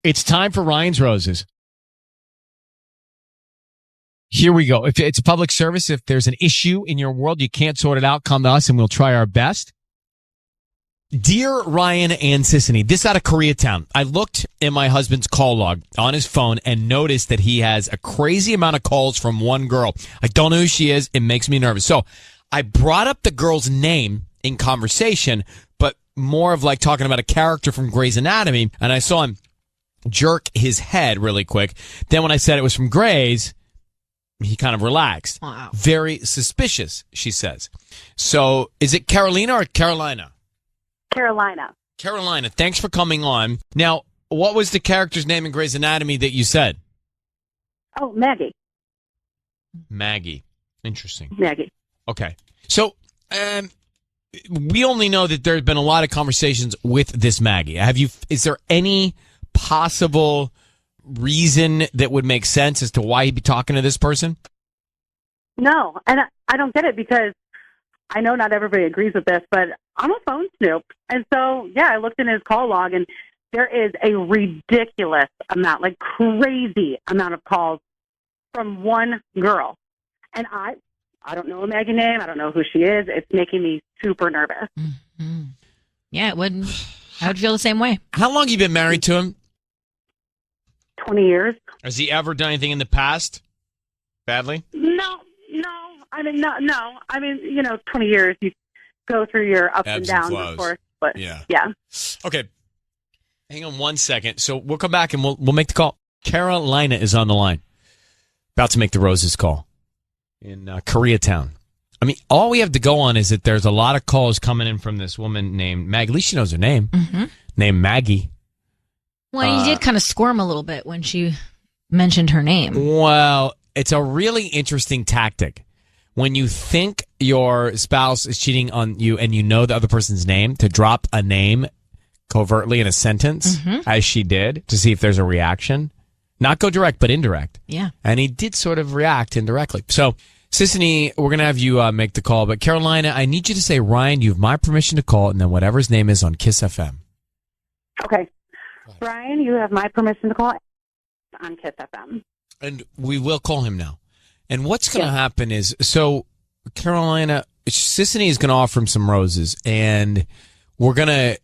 It's time for Ryan's Roses. Here we go. If it's a public service, if there's an issue in your world, you can't sort it out, come to us and we'll try our best. Dear Ryan and Sissany, this out of Koreatown. I looked in my husband's call log on his phone and noticed that he has a crazy amount of calls from one girl. I don't know who she is. It makes me nervous. So I brought up the girl's name in conversation, but more of like talking about a character from Grey's Anatomy, and I saw him jerk his head really quick. Then when I said it was from Grey's, he kind of relaxed. Wow. Very suspicious, she says. So is it Carolina or Carolina? Carolina. Carolina, thanks for coming on. Now, what was the character's name in Grey's Anatomy that you said? Oh, Maggie. Maggie. Interesting. Maggie. Okay. So, we only know that there's been a lot of conversations with this Maggie. Is there any possible reason that would make sense as to why he'd be talking to this person? No, and I don't get it because I know not everybody agrees with this, but I'm a phone snoop. And so, yeah, I looked in his call log, and there is a ridiculous amount, like crazy amount of calls from one girl. And I don't know a Maggie name. I don't know who she is. It's making me super nervous. Mm-hmm. Yeah, it would. I would feel the same way. How long have you been married to him? 20 years. Has he ever done anything in the past badly? No. I mean, no. I mean, 20 years, you go through your ups and downs, of course. But yeah. Okay. Hang on one second. So we'll come back and we'll make the call. Carolina is on the line. About to make the Roses call in Koreatown. I mean, all we have to go on is that there's a lot of calls coming in from this woman named Maggie. At least she knows her name. Mm-hmm. Named Maggie. Well, you did kind of squirm a little bit when she mentioned her name. Well, it's a really interesting tactic. When you think your spouse is cheating on you and you know the other person's name, to drop a name covertly in a sentence, as she did, to see if there's a reaction. Not go direct, but indirect. Yeah. And he did sort of react indirectly. So, Sissany, we're going to have you make the call. But Carolina, I need you to say, Ryan, you have my permission to call, and then whatever his name is on KIIS-FM. Okay. Brian, you have my permission to call on KIIS-FM. And we will call him now. And what's going to happen is, so Carolina, Sissany is going to offer him some roses, and we're going to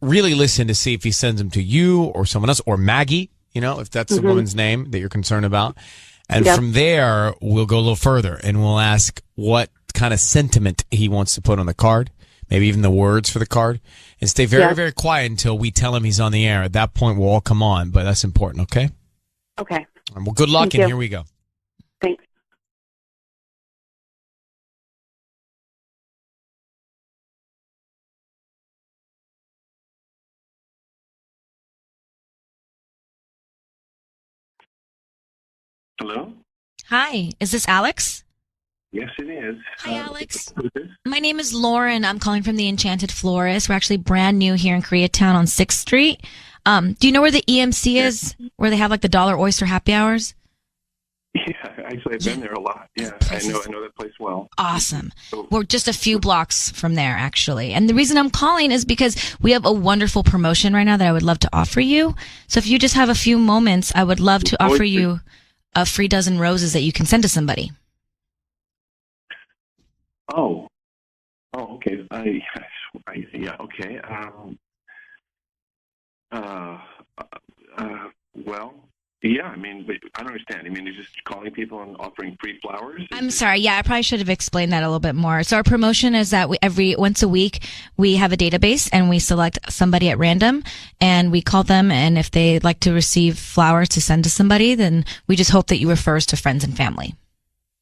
really listen to see if he sends them to you or someone else, or Maggie, if that's the woman's name that you're concerned about. And from there, we'll go a little further, and we'll ask what kind of sentiment he wants to put on the card, maybe even the words for the card, and stay very, very quiet until we tell him he's on the air. At that point, we'll all come on, but that's important, okay? Okay. Well, good luck, Thank and you. here we go. Thanks. Hello? Hi, is this Alex? Yes, it is. Hi, Alex. Who's this? My name is Lauren. I'm calling from the Enchanted Florist. We're actually brand new here in Koreatown on 6th Street. Do you know where the EMC is, where they have like the dollar oyster happy hours? Yeah, actually, I've been there a lot. Yeah, I know that place well. Awesome. We're just a few blocks from there, actually. And the reason I'm calling is because we have a wonderful promotion right now that I would love to offer you. So if you just have a few moments, I would love to offer you a free dozen roses that you can send to somebody. Oh, okay. Yeah, okay. Well, yeah, I mean, but I don't understand. I mean, you're just calling people and offering free flowers? I'm sorry. Yeah, I probably should have explained that a little bit more. So our promotion is that once a week, we have a database and we select somebody at random and we call them. And if they'd like to receive flowers to send to somebody, then we just hope that you refer us to friends and family.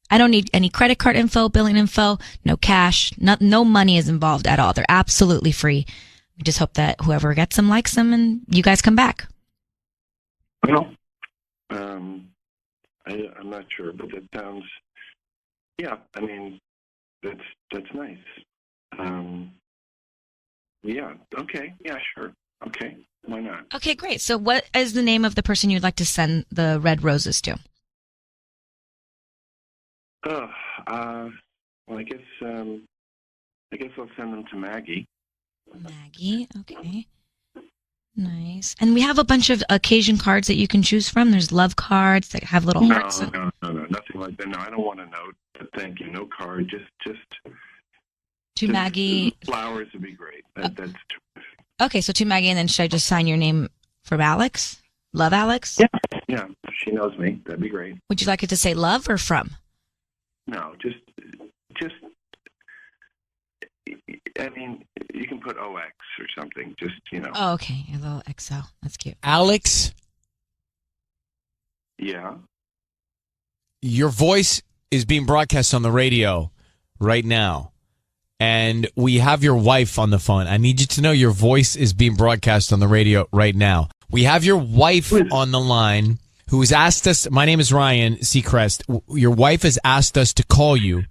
I don't need any credit card info, billing info, no cash, no money is involved at all. They're absolutely free. We just hope that whoever gets them likes them and you guys come back. Well, I'm not sure, but that sounds, yeah, I mean, that's nice. Yeah, okay, yeah, sure. Okay, why not? Okay, great. So what is the name of the person you'd like to send the red roses to? Well, I guess I'll send them to Maggie. Maggie, okay. Nice. And we have a bunch of occasion cards that you can choose from. There's love cards that have little hearts. No, nothing like that. No, I don't want a note. Thank you. No card. Just To Maggie. Flowers would be great. That's terrific. Okay, so to Maggie, and then should I just sign your name from Alex? Love Alex? Yeah. If she knows me, that'd be great. Would you like it to say love or from? No, just. I mean, you can put OX or something. Just Oh, okay. A little XL. That's cute. Alex, Yeah. your voice is being broadcast on the radio right now. And we have your wife on the phone. I need you to know your voice is being broadcast on the radio right now. We have your wife on the line who has asked us. My name is Ryan Seacrest. Your wife has asked us to call you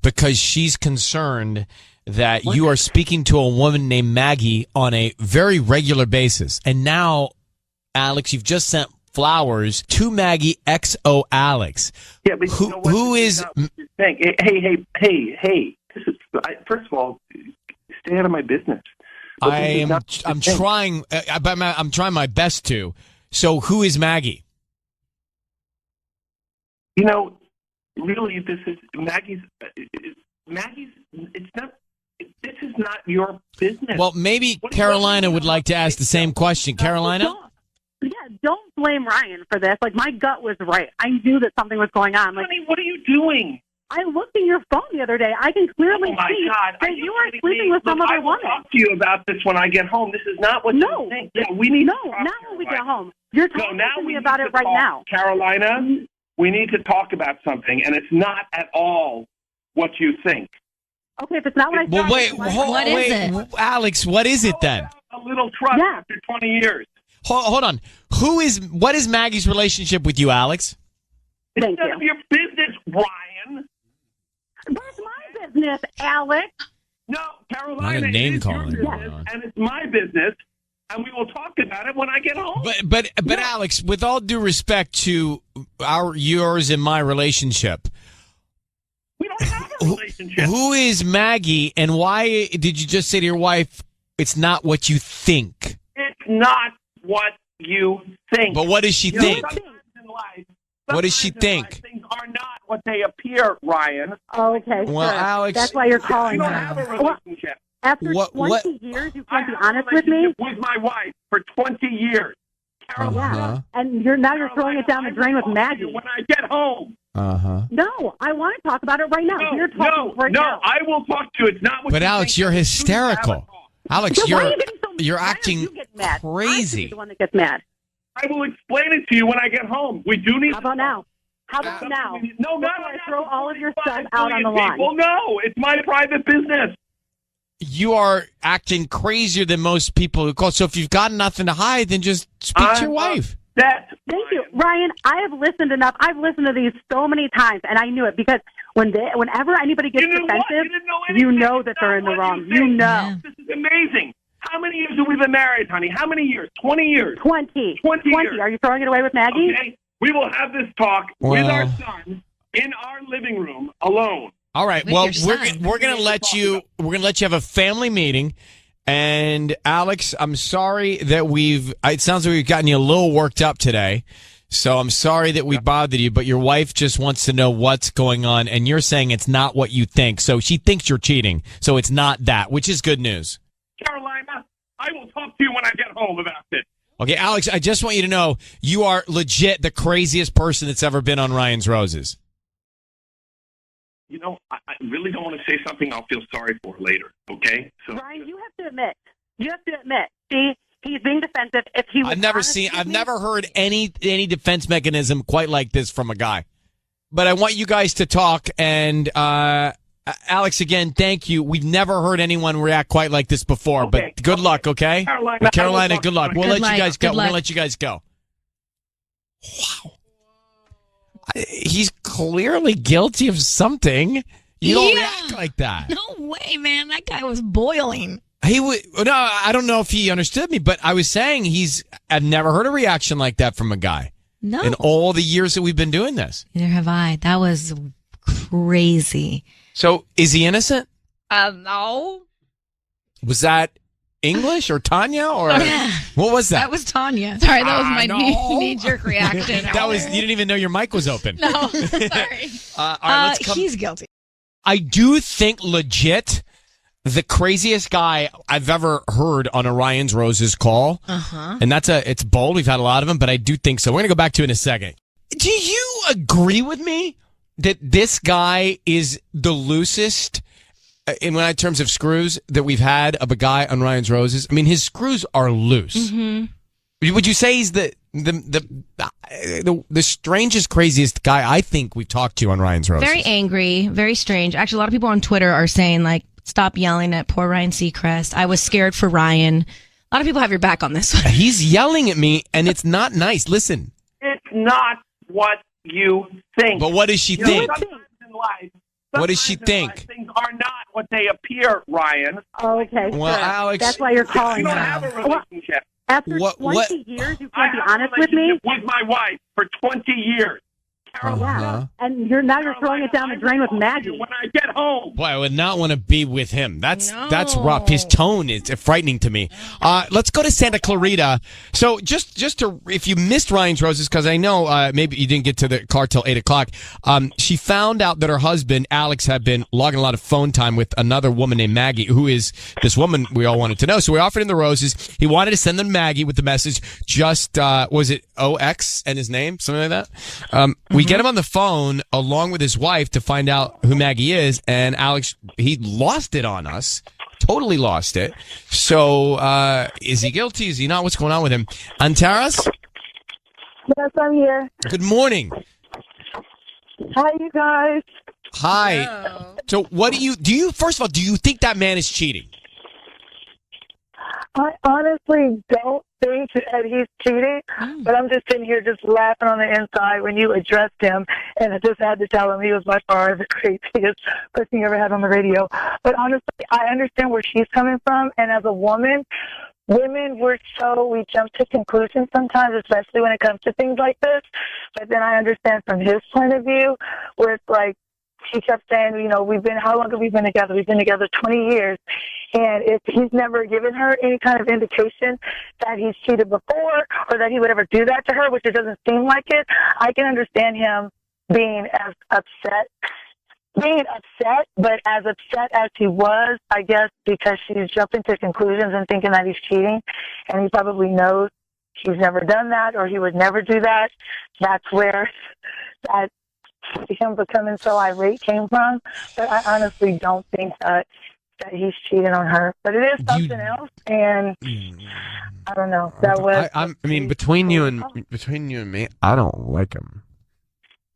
because she's concerned that you are speaking to a woman named Maggie on a very regular basis. And now, Alex, you've just sent flowers to Maggie XO Alex. Yeah, but you know what? Who is... Hey. First of all, stay out of my business. I'm trying my best to. So who is Maggie? Really, this is Maggie's. It's not. This is not your business. Well, maybe Carolina would like to ask the same question. Carolina? Don't blame Ryan for this. Like, my gut was right. I knew that something was going on. Like, honey, what are you doing? I looked at your phone the other day. I can clearly see that you are sleeping with some other woman. I will talk to you about this when I get home. This is not what you think. Yeah, we need to talk, not when we get home. You're talking to me about it right now. Carolina, we need to talk about something, and it's not at all what you think. Okay, if it's not what I thought. Well, What is it? Alex, what is it then? A little trust after 20 years. Hold on. What is Maggie's relationship with you, Alex? It's none of your business, Ryan. That's my business, Alex. No, Carolina, Not a name it is calling. your business, and it's my business, and we will talk about it when I get home. But Alex, with all due respect to yours and my relationship, we don't have a relationship. Who is Maggie, and why did you just say to your wife, it's not what you think? It's not what you think. But what does she think? What does she think? Things are not what they appear, Ryan. Oh, okay. Well, sure. Alex, that's why you're calling We her. don't have a relationship. After 20 years, you can't be honest with me? With my wife for 20 years. Carolina. And you're throwing it down the drain with Maggie. When I get home. No, I want to talk about it right now. You're talking right now. No, I will talk to you. It's not what but you Alex, think. you're hysterical. Alex, So why are you getting so mad? you're Why acting don't you get mad? crazy. I'm the one that gets mad. I will explain it to you when I get home. We do need. How about now? How about now? No, Before I throw all of your stuff out on the lawn. Well, no, it's my private business. You are acting crazier than most people who call. So if you've got nothing to hide, then just speak to your wife. Thank you, Ryan. I have listened enough. I've listened to these so many times, and I knew it because whenever anybody gets defensive, you know that they're in the wrong. You know. Yeah. This is amazing. How many years have we been married, honey? How many years? 20 years. 20 years. Are you throwing it away with Maggie? Okay. We will have this talk with our son in our living room alone. All right. With Well, your we're gonna let you have a family meeting. And Alex, I'm sorry that it sounds like we've gotten you a little worked up today. So I'm sorry that we bothered you, but your wife just wants to know what's going on. And you're saying it's not what you think. So she thinks you're cheating. So it's not that, which is good news. Carolina, I will talk to you when I get home about this. Okay, Alex, I just want you to know you are legit the craziest person that's ever been on Ryan's Roses. You know, I really don't want to say something I'll feel sorry for later, okay? So, Ryan, you have to admit. See, he's being defensive. If he was I've never heard any defense mechanism quite like this from a guy. But I want you guys to talk, and Alex, again, thank you. We've never heard anyone react quite like this before, but good luck, okay? Carolina, good luck. We'll let you guys go. We'll let you guys go. Wow. He's clearly guilty of something. You don't react like that. No way, man. That guy was boiling. No, I don't know if he understood me, but I was saying I've never heard a reaction like that from a guy. No. In all the years that we've been doing this. Neither have I. That was crazy. So, is he innocent? No. Was that English or Tanya or what was that? That was Tanya. Sorry, that was my no. knee-jerk reaction. That was you didn't even know your mic was open. No, sorry. All right, let's come. He's guilty. I do think legit the craziest guy I've ever heard on a Ryan's Roses call. And it's bold. We've had a lot of them, but I do think so. We're going to go back to it in a second. Do you agree with me that this guy is the loosest in terms of screws that we've had of a guy on Ryan's Roses? I mean, his screws are loose. Would you say he's the strangest, craziest guy I think we've talked to on Ryan's Roses? Very angry, very strange. Actually, a lot of people on Twitter are saying, like, stop yelling at poor Ryan Seacrest. I was scared for Ryan. A lot of people have your back on this one. He's yelling at me, and it's not nice. Listen. It's not what you think. But what does she think? Sometimes in life, What does she think? things are not what they appear, Ryan. Oh, okay. Well, sure. Alex, That's why you're You calling don't me. have a relationship. After What- 20 years, you I can't be have a honest with me? relationship with my wife for 20 years. Yeah. And you're throwing it down the drain with Maggie. When I get home. Boy, I would not want to be with him. That's rough. His tone is frightening to me. Let's go to Santa Clarita. So just to, if you missed Ryan's Roses, because I know maybe you didn't get to the car till 8 o'clock, she found out that her husband, Alex, had been logging a lot of phone time with another woman named Maggie, who is this woman we all wanted to know. So we offered him the roses. He wanted to send them to Maggie with the message, just, was it OX and his name? Something like that? We get him on the phone along with his wife to find out who Maggie is, and Alex, he lost it on us. Totally lost it. So, is he guilty? Is he not? What's going on with him? Antaras? Yes, I'm here. Good morning. Hi, you guys. Hi. Hello. So, what do you, first of all, do you think that man is cheating? I honestly don't think that he's cheating, but I'm just sitting here just laughing on the inside when you addressed him, and I just had to tell him he was by far the craziest person you ever had on the radio. But honestly, I understand where she's coming from, and as a woman, women, we jump to conclusions sometimes, especially when it comes to things like this. But then I understand from his point of view, where it's like, he kept saying, how long have we been together? We've been together 20 years. And if he's never given her any kind of indication that he's cheated before or that he would ever do that to her, which it doesn't seem like it, I can understand him being as upset. But as upset as he was, I guess, because she's jumping to conclusions and thinking that he's cheating, and he probably knows he's never done that or he would never do that. That's where that him becoming so irate came from. But I honestly don't think that he's cheating on her. But it is something else, and I don't know. That was. I mean, between you and me, I don't like him.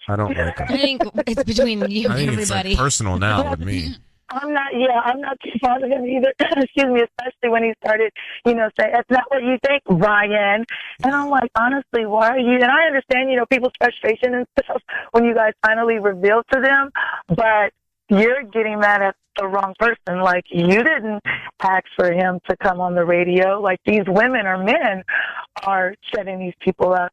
I don't like him. I think it's between you I and think it's like everybody. personal now with me. I'm not too fond of him either. Excuse me, especially when he started, saying, that's not what you think, Ryan. And I'm like, honestly, why are you? And I understand, people's frustration and stuff when you guys finally reveal to them, but you're getting mad at the wrong person. Like, you didn't ask for him to come on the radio. Like, these women or men are setting these people up.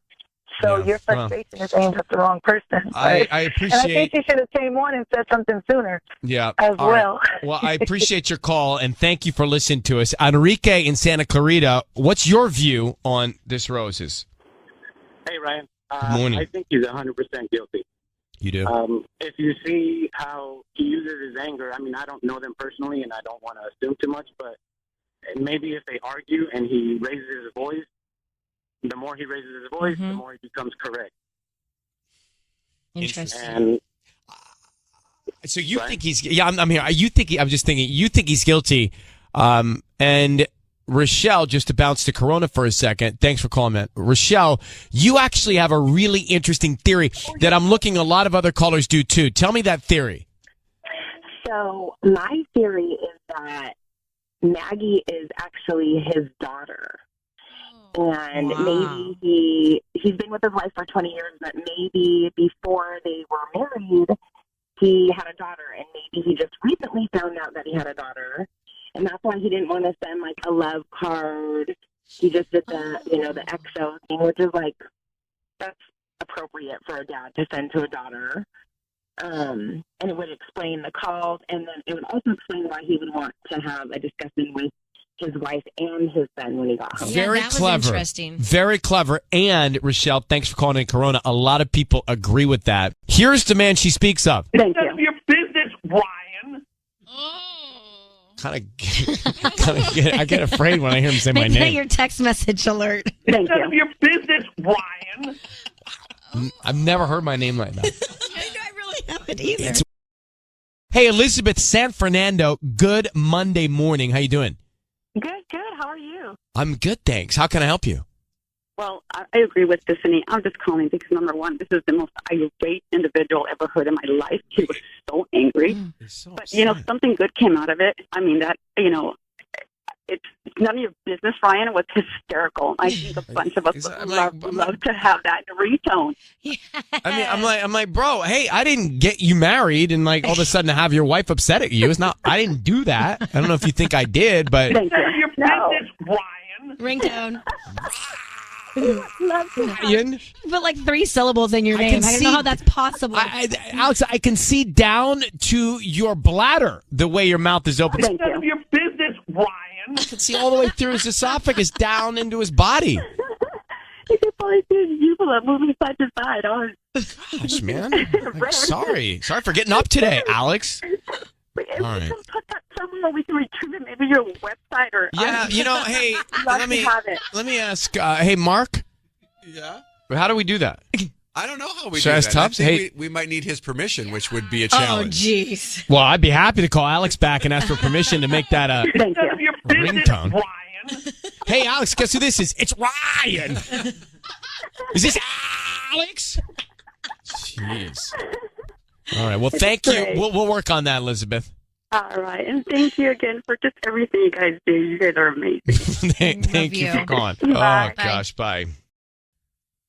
So your frustration is aimed at the wrong person. I appreciate. And I think you should have came on and said something sooner. Yeah. As well. Right. Well, I appreciate your call and thank you for listening to us. Enrique in Santa Clarita, what's your view on this Roses? Hey, Ryan. Good morning. I think he's 100% guilty. You do? If you see how he uses his anger, I mean, I don't know them personally and I don't want to assume too much, but maybe if they argue and he raises his voice, the more he raises his voice, the more he becomes correct. Interesting. And so you think he's? Yeah, I'm here. I'm just thinking. You think he's guilty? And Rochelle, just to bounce to Corona for a second. Thanks for calling, man. Rochelle, you actually have a really interesting theory that I'm looking a lot of other callers do too. Tell me that theory. So my theory is that Maggie is actually his daughter. And maybe he's been with his wife for 20 years, but maybe before they were married, he had a daughter, and maybe he just recently found out that he had a daughter, and that's why he didn't want to send, like, a love card. He just did the XO thing, which is, like, that's appropriate for a dad to send to a daughter. And it would explain the calls, and then it would also explain why he would want to have a discussion with his wife and his son when he got home. Very that was clever. interesting. Very clever. And, Rochelle, thanks for calling in Corona. A lot of people agree with that. Here's the man she speaks of. Thank None of you. your business, Ryan. I get afraid when I hear him say my Make that name. your text message alert. Thank None of you. your business, Ryan. I've never heard my name like that. I really haven't either. It's- Hey, Elizabeth, San Fernando, good Monday morning. How you doing? Good, good. How are you? I'm good, thanks. How can I help you? Well, I agree with Tiffany. I'm just calling because, number one, this is the most irate individual I've ever heard in my life. He was so angry. But, something good came out of it. I mean, it's none of your business, Ryan. It was hysterical. I think a bunch of us would love to have that ringtone. Yeah. I'm like, bro, hey, I didn't get you married and like all of a sudden to have your wife upset at you. It's not, I didn't do that. I don't know if you think I did, but Thank None of your you. No. business, Ryan. Ringtone. Ryan, Put like 3 syllables in your I name. can I don't see- know how that's possible. Alex, I can see down to your bladder the way your mouth is open. Thank None you. of your business, Ryan. I can see all the way through his esophagus down into his body. You could probably see people that moving side to side. Oh, Gosh, man. Like, sorry for getting up today, Alex. If All we right. can put that somewhere, we can retrieve it. Maybe your website or Yeah, hey, love to have it. let me ask. Hey, Mark, Yeah. how do we do that? I don't know how we Should I do ask that. I Tubbs? think Hey- we might need his permission, which would be a oh, challenge. jeez. Well, I'd be happy to call Alex back and ask for permission to make that a Thank None of you. your business, ringtone. Ryan. Hey, Alex, guess who this is? It's Ryan. Is this Alex? Jeez. All right. Well, thank you. great. We'll work on that, Elizabeth. All right. And thank you again for just everything you guys do. You guys are amazing. Thank you for you. calling. Bye. Oh, gosh. Bye.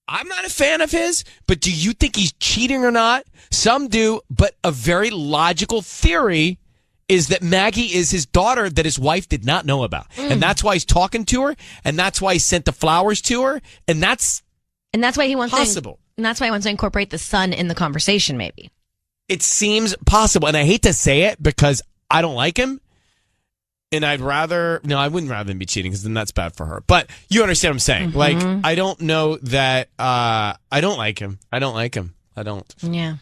I'm not a fan of his, but do you think he's cheating or not? Some do, but a very logical theory is that Maggie is his daughter that his wife did not know about. And that's why he's talking to her, and that's why he sent the flowers to her, and that's why he wants possible. and that's why he wants to incorporate the son in the conversation, maybe. It seems possible, and I hate to say it because I don't like him, and I wouldn't rather than be cheating because then that's bad for her. But you understand what I'm saying. Like, I don't know that, I don't like him. I don't. Yeah.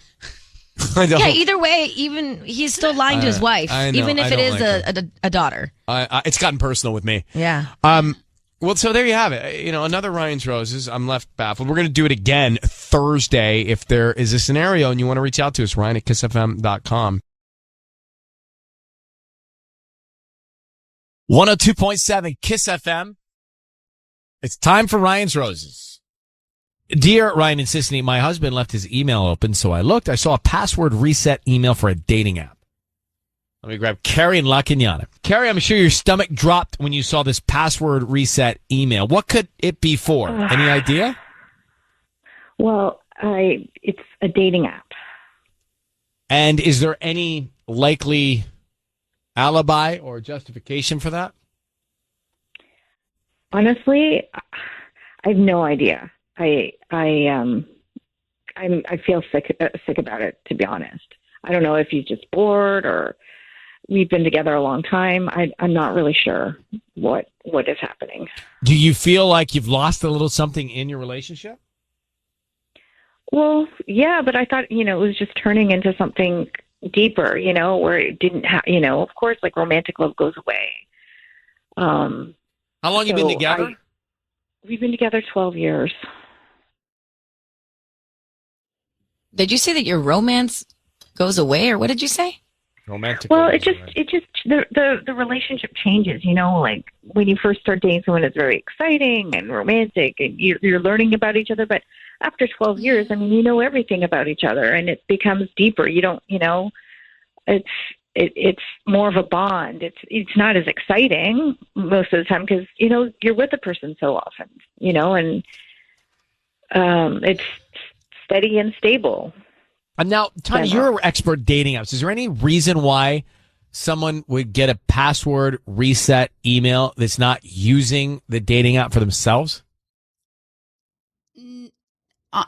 I don't. Yeah, either way, even he's still lying to his wife, I know, even if I it don't is like a daughter. It's gotten personal with me. Yeah. Well, so there you have it. Another Ryan's Roses. I'm left baffled. We're going to do it again Thursday. If there is a scenario and you want to reach out to us, Ryan at KIISFM.com. 102.7 KISS FM. It's time for Ryan's Roses. Dear Ryan and Sissany, my husband left his email open, so I looked. I saw a password reset email for a dating app. Let me grab Carrie and La Cañada. Carrie, I'm sure your stomach dropped when you saw this password reset email. What could it be for? Any idea? Well, it's a dating app. And is there any likely alibi or justification for that? Honestly, I have no idea. I feel sick about it, to be honest. I don't know if he's just bored or we've been together a long time. I'm not really sure what is happening. Do you feel like you've lost a little something in your relationship? Well, yeah, but I thought, it was just turning into something deeper, where it didn't have, of course, like romantic love goes away. How long you been together? We've been together 12 years. Did you say that your romance goes away, or what did you say? Romantic. Well, it just the relationship changes, like when you first start dating someone, it's very exciting and romantic and you're learning about each other. But after 12 years, you know everything about each other and it becomes deeper. You don't, it's more of a bond. It's not as exciting most of the time because, you're with a person so often, and it's steady and stable. Now, Tanya, you're an expert dating apps. Is there any reason why someone would get a password reset email that's not using the dating app for themselves?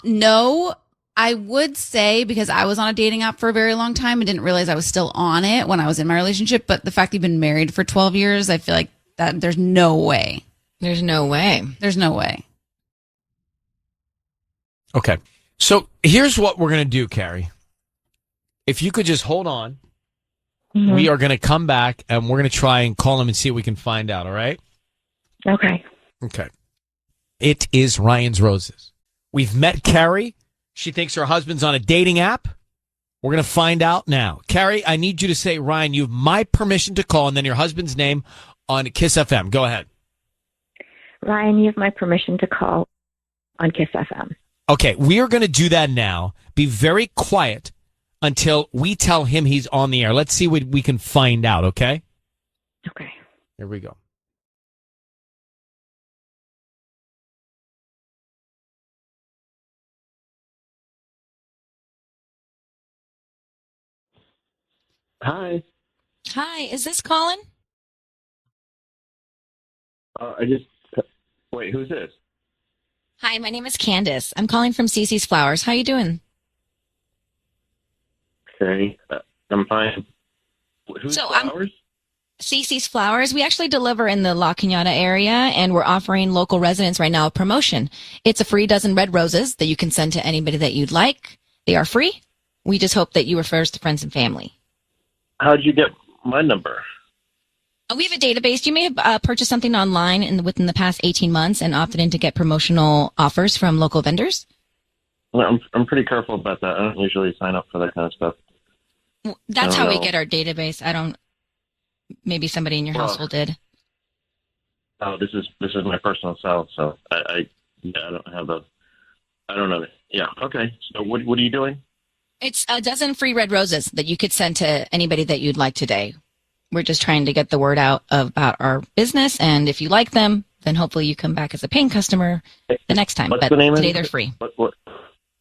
No, I would say because I was on a dating app for a very long time and didn't realize I was still on it when I was in my relationship. But the fact that you've been married for 12 years, I feel like That there's no way. There's no way. There's no way. Okay. So here's what we're going to do, Carrie. If you could just hold on, we are going to come back and we're going to try and call him and see what we can find out, all right? Okay. Okay. It is Ryan's Roses. We've met Carrie. She thinks her husband's on a dating app. We're going to find out now. Carrie, I need you to say, Ryan, you have my permission to call, and then your husband's name on KIIS-FM. Go ahead. Ryan, you have my permission to call on KIIS-FM. Okay, we are going to do that now. Be very quiet until we tell him he's on the air. Let's see what we can find out, okay? Okay. Here we go. Hi. Hi, is this Colin? Wait, who's this? Hi, my name is Candace. I'm calling from Cece's Flowers. How you doing? Okay, I'm fine. Who's Flowers? Cece's Flowers. We actually deliver in the La Cañada area, and we're offering local residents right now a promotion. It's a free dozen red roses that you can send to anybody that you'd like. They are free. We just hope that you refer us to friends and family. How'd you get my number? We have a database. You may have purchased something online within the past 18 months and opted in to get promotional offers from local vendors. Well, I'm pretty careful about that. I don't usually sign up for that kind of stuff. Well, that's how we get our database. Maybe somebody in your household did. Oh, this is my personal cell, so I don't know. Yeah, okay. So what are you doing? It's a dozen free red roses that you could send to anybody that you'd like today. We're just trying to get the word out about our business, and if you like them, then hopefully you come back as a paying customer the next time. What's but the name today of they're free.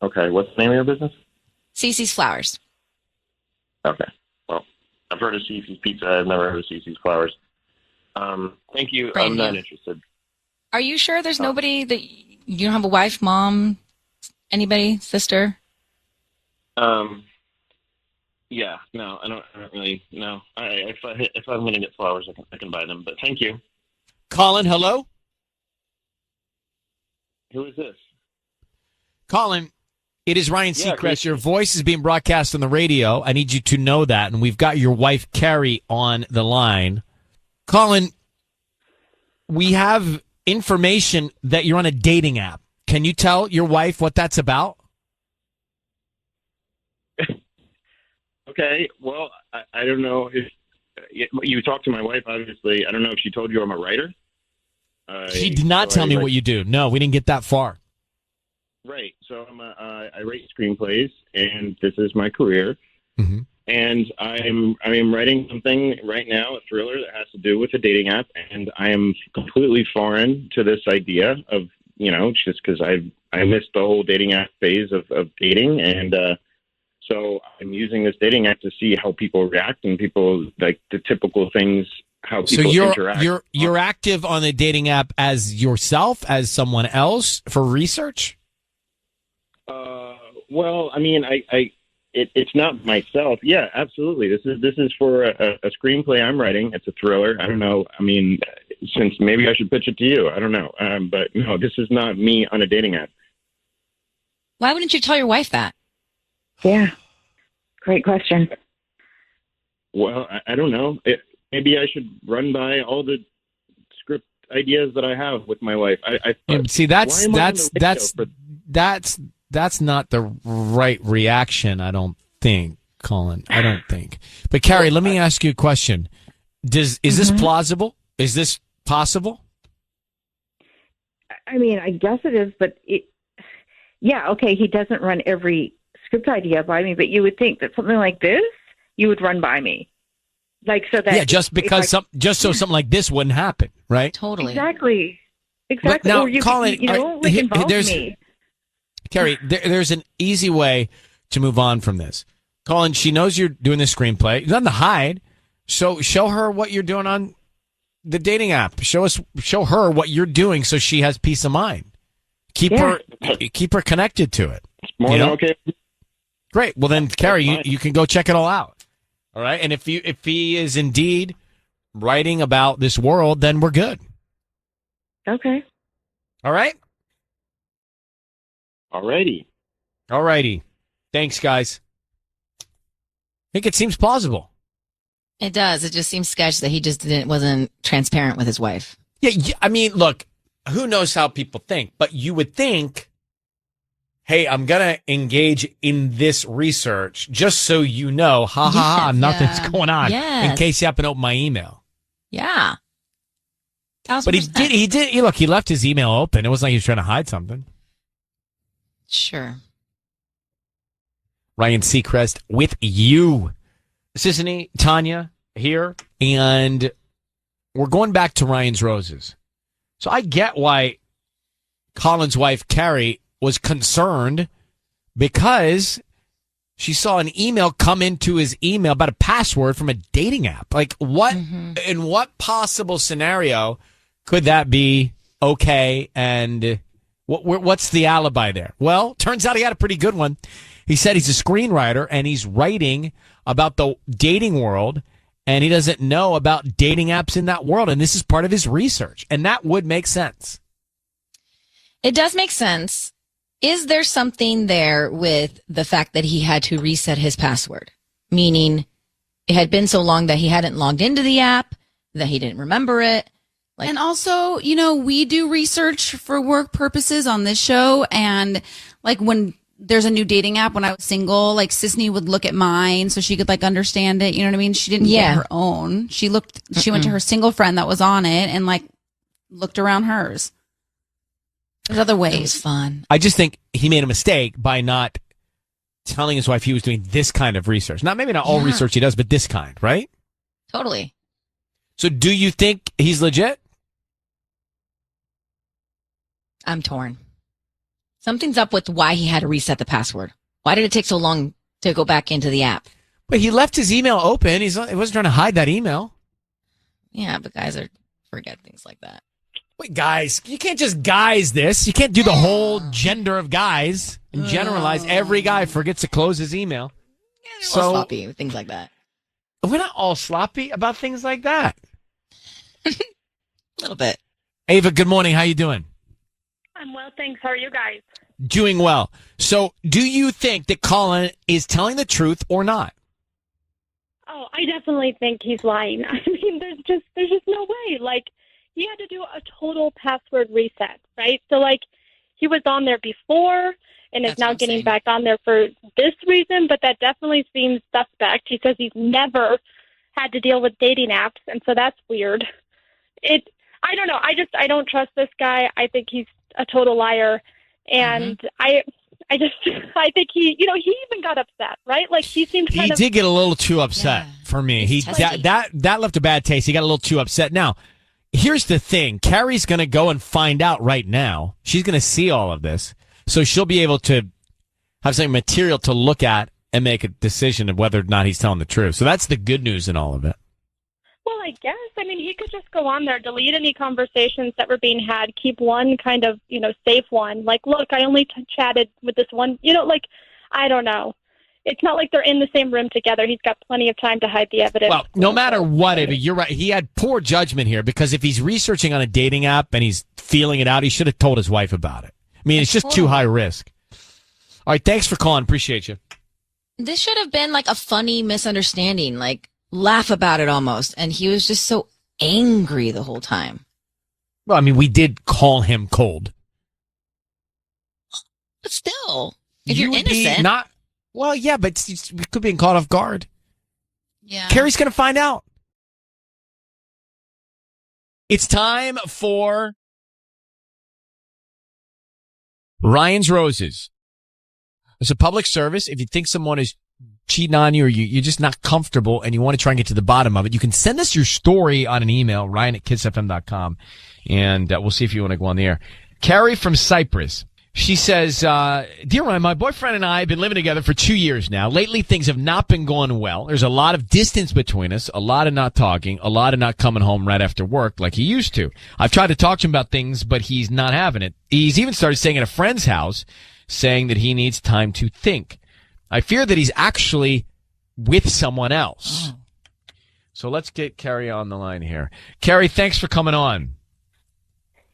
Okay, what's the name of your business? Cece's Flowers. Okay. Well, I've heard of Cece's Pizza. I've never heard of Cece's Flowers. Thank you. I'm not interested. Are you sure there's nobody that you don't have a wife, mom, anybody, sister? Yeah, no, I don't really. No, if I'm going to get flowers, I can buy them. But thank you. Colin, hello. Who is this? Colin, it is Ryan Seacrest. Your voice is being broadcast on the radio. I need you to know that, and we've got your wife Carrie on the line. Colin, we have information that you're on a dating app. Can you tell your wife what that's about? Okay, well, I don't know if you talked to my wife, obviously. I don't know if she told you I'm a writer. She did not tell me what you do. No, we didn't get that far. Right, so I write screenplays, and this is my career. Mm-hmm. And I'm writing something right now, a thriller that has to do with a dating app, and I am completely foreign to this idea of, just because I missed the whole dating app phase of dating, and so I'm using this dating app to see how people react and people like the typical things, how people interact. So you're active on the dating app as yourself, as someone else for research? Well, I mean, it's not myself. Yeah, absolutely. This is for a screenplay I'm writing. It's a thriller. I don't know. I mean, since maybe I should pitch it to you. I don't know. But no, this is not me on a dating app. Why wouldn't you tell your wife that? Yeah. Great question. Well, I don't know. Maybe I should run by all the script ideas that I have with my wife. See, that's not the right reaction, I don't think, Colin. I don't think. But Carrie, let me ask you a question. Is this plausible? Is this possible? I mean, I guess it is, but yeah, okay, he doesn't run every script idea by me, but you would think that something like this, you would run by me. Like, so that. Yeah, just because so something like this wouldn't happen, right? Totally. Exactly. But now, or you, Colin, involve me. Carrie, there's an easy way to move on from this. Colin, she knows you're doing the screenplay. There's nothing to hide. So show her what you're doing on the dating app. Show her what you're doing so she has peace of mind. Keep her connected to it. More than okay. Great. Well then, Carrie, you can go check it all out. All right. And if he is indeed writing about this world, then we're good. Okay. All right? Alrighty. All righty. Thanks, guys. I think it seems plausible. It does. It just seems sketch that he just wasn't transparent with his wife. Yeah, I mean, look, who knows how people think, but you would think, hey, I'm going to engage in this research just so you know, nothing's going on in case you happen to open my email. Yeah. 1000%. But he did, look, he left his email open. It wasn't like he was trying to hide something. Sure. Ryan Seacrest with you. Sissany, Tanya here, and we're going back to Ryan's roses. So I get why Colin's wife, Carrie, was concerned because she saw an email come into his email about a password from a dating app. Like, what, in what possible scenario could that be okay? And what's the alibi there? Well, turns out he had a pretty good one. He said he's a screenwriter and he's writing about the dating world, and he doesn't know about dating apps in that world. And this is part of his research. And that would make sense. It does make sense. Is there something there with the fact that he had to reset his password? Meaning it had been so long that he hadn't logged into the app, that he didn't remember it. And also, we do research for work purposes on this show. And like when there's a new dating app, when I was single, like Sisney would look at mine so she could like understand it. You know what I mean? She didn't get her own. She went to her single friend that was on it and like looked around hers. There's other ways. It was fun. I just think he made a mistake by not telling his wife he was doing this kind of research. Maybe not all research he does, but this kind, right? Totally. So do you think he's legit? I'm torn. Something's up with why he had to reset the password. Why did it take so long to go back into the app? But he left his email open. He wasn't trying to hide that email. Yeah, but guys forget things like that. Wait, guys, you can't just guise this. You can't do the whole gender of guys and generalize. Every guy forgets to close his email. Yeah, they're all sloppy with things like that. We're not all sloppy about things like that. A little bit. Ava, good morning. How you doing? I'm well, thanks. How are you guys? Doing well. So do you think that Colin is telling the truth or not? Oh, I definitely think he's lying. I mean, there's just no way. Like, he had to do a total password reset, right? So, like, he was on there before and is now getting back on there for this reason, but that definitely seems suspect. He says he's never had to deal with dating apps, and so that's weird. I don't know. I don't trust this guy. I think he's a total liar, and I think he even got upset, right? Like, he seemed he did get a little too upset for me. That left a bad taste. He got a little too upset. Now, here's the thing. Carrie's going to go and find out right now. She's going to see all of this, so she'll be able to have some material to look at and make a decision of whether or not he's telling the truth. So that's the good news in all of it. Well, I guess. I mean, he could just go on there, delete any conversations that were being had, keep one kind of, safe one. Like, look, I only chatted with this one, I don't know. It's not like they're in the same room together. He's got plenty of time to hide the evidence. Well, no matter what, you're right. He had poor judgment here because if he's researching on a dating app and he's feeling it out, he should have told his wife about it. I mean, it's just too high risk. All right, thanks for calling. Appreciate you. This should have been like a funny misunderstanding, like laugh about it almost. And he was just so angry the whole time. Well, I mean, we did call him cold. But still, if you're innocent. Well, yeah, but we could be caught off guard. Yeah. Carrie's going to find out. It's time for Ryan's Roses. It's a public service. If you think someone is cheating on you or you're just not comfortable and you want to try and get to the bottom of it, you can send us your story on an email, ryan@KIIS-FM.com, and we'll see if you want to go on the air. Carrie from Cyprus. She says, Dear Ryan, my boyfriend and I have been living together for 2 years now. Lately, things have not been going well. There's a lot of distance between us, a lot of not talking, a lot of not coming home right after work like he used to. I've tried to talk to him about things, but he's not having it. He's even started staying at a friend's house, saying that he needs time to think. I fear that he's actually with someone else. So let's get Carrie on the line here. Carrie, thanks for coming on.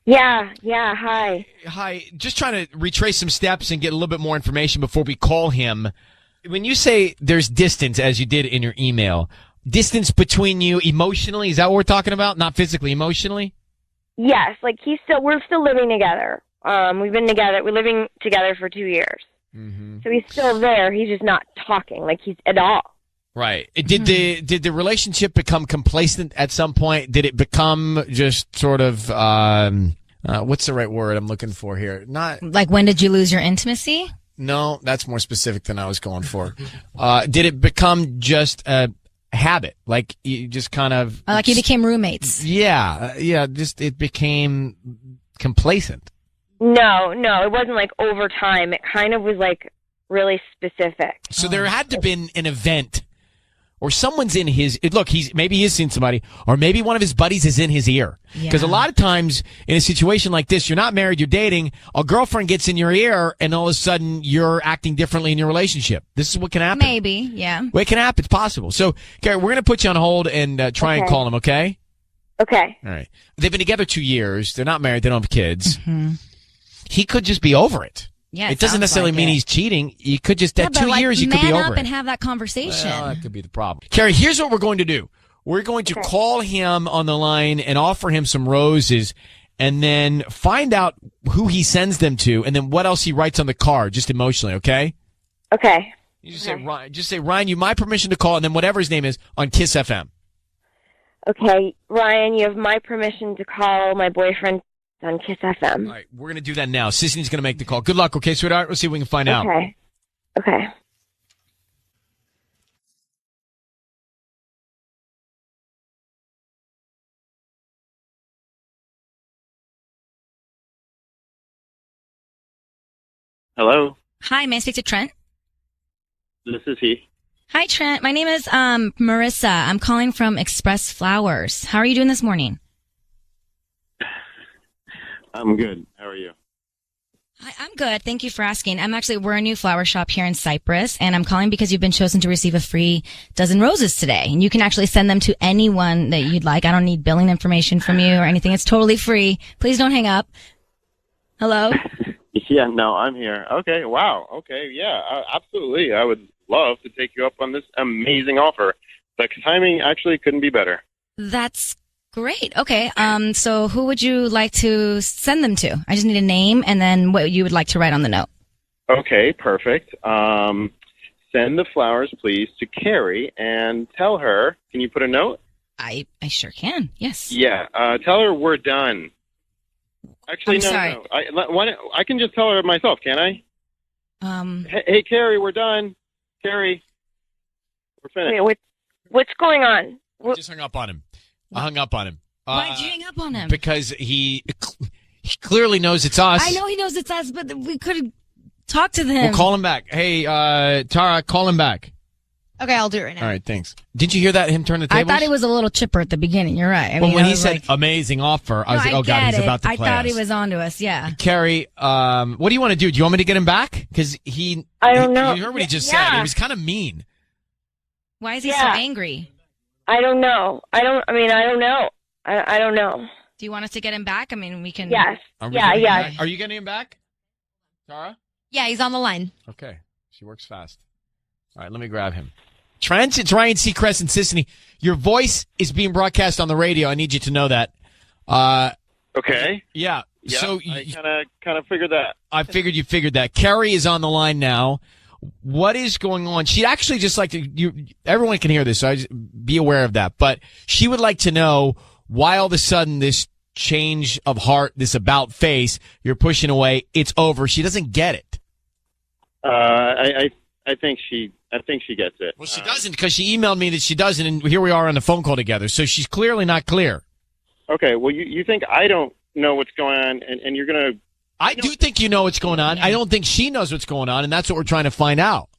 Yeah, hi. Hi, just trying to retrace some steps and get a little bit more information before we call him. When you say there's distance, as you did in your email, distance between you emotionally, is that what we're talking about? Not physically, emotionally? Yes, like we're still living together. We're living together for 2 years. Mm-hmm. So he's still there. He's just not talking like he's at all. Right. Did the relationship become complacent at some point? Did it become just sort of what's the right word I'm looking for here? Not like, when did you lose your intimacy? No, that's more specific than I was going for. Did it become just a habit? Like you just kind of Like you became roommates? Yeah. Just it became complacent. No, it wasn't like over time. It kind of was like really specific. So there had to have been an event, or someone's in his look. Maybe he's seen somebody, or maybe one of his buddies is in his ear. Because a lot of times in a situation like this, you're not married, you're dating. A girlfriend gets in your ear, and all of a sudden you're acting differently in your relationship. This is what can happen. Maybe, yeah. Well, it can happen. It's possible. So, Gary, we're going to put you on hold and try and call him. Okay. Okay. All right. They've been together 2 years. They're not married. They don't have kids. Mm-hmm. He could just be over it. Yeah, it doesn't necessarily mean he's cheating. You could just, at 2 years, you could be over it. Man up and have that conversation. Well, that could be the problem. Carrie, here's what we're going to do. We're going to call him on the line and offer him some roses, and then find out who he sends them to, and then what else he writes on the card, just emotionally, okay? Okay. You just say, Ryan, you have my permission to call, and then whatever his name is on KIIS-FM. Okay, Ryan, you have my permission to call my boyfriend on KIIS-FM. All right, we're going to do that now. Sisney's going to make the call. Good luck, okay, sweetheart? We'll see if we can find out. Okay. Hello, Hi, may I speak to Trent? this is he. Hi, Trent. My name is Marissa. I'm calling from Express Flowers. How are you doing this morning? I'm good. How are you? Hi, I'm good. Thank you for asking. We're a new flower shop here in Cyprus, and I'm calling because you've been chosen to receive a free dozen roses today. And you can actually send them to anyone that you'd like. I don't need billing information from you or anything. It's totally free. Please don't hang up. Hello? Yeah, no, I'm here. Okay, wow. Okay, yeah, absolutely. I would love to take you up on this amazing offer. The timing actually couldn't be better. That's great. Okay. So who would you like to send them to? I just need a name and then what you would like to write on the note. Okay, perfect. Send the flowers, please, to Carrie and tell her. Can you put a note? I sure can. Yes. Yeah. Tell her we're done. Actually, I'm sorry. No. I can just tell her myself, can I? Hey, Carrie, we're done. Carrie, we're finished. Wait, what's going on? I just hung up on him. Why'd you hang up on him? Because he clearly knows it's us. I know he knows it's us, but we could have talked to them. We'll call him back. Hey, Tara, call him back. Okay, I'll do it right now. All right, thanks. Didn't you hear that, him turn the tables? I thought he was a little chipper at the beginning. You're right. When he said amazing offer, I was like, oh, God, he's about to play I thought us. he was onto us, yeah. Carrie, what do you want to do? Do you want me to get him back? Because I don't know. You heard what he just said. He was kind of mean. Why is he so angry? I don't know. I don't know. I don't know. Do you want us to get him back? I mean, we can. Yes. Yeah. Are you getting him back, Tara? Yeah, he's on the line. Okay. She works fast. All right, let me grab him. Trent, it's Ryan Seacrest and Sisney. Your voice is being broadcast on the radio. I need you to know that. Okay. Yeah. So I kind of figured that. I figured you figured that. Carrie is on the line now. What is going on? She'd actually just like to. Everyone can hear this, so be aware of that. But she would like to know why all of a sudden this change of heart, this about face, you're pushing away. It's over. She doesn't get it. I think she gets it. Well, she doesn't because she emailed me that she doesn't, and here we are on the phone call together. So she's clearly not clear. Okay. Well, you think I don't know what's going on, and you're gonna. I do think you know what's going on. I don't think she knows what's going on, and that's what we're trying to find out.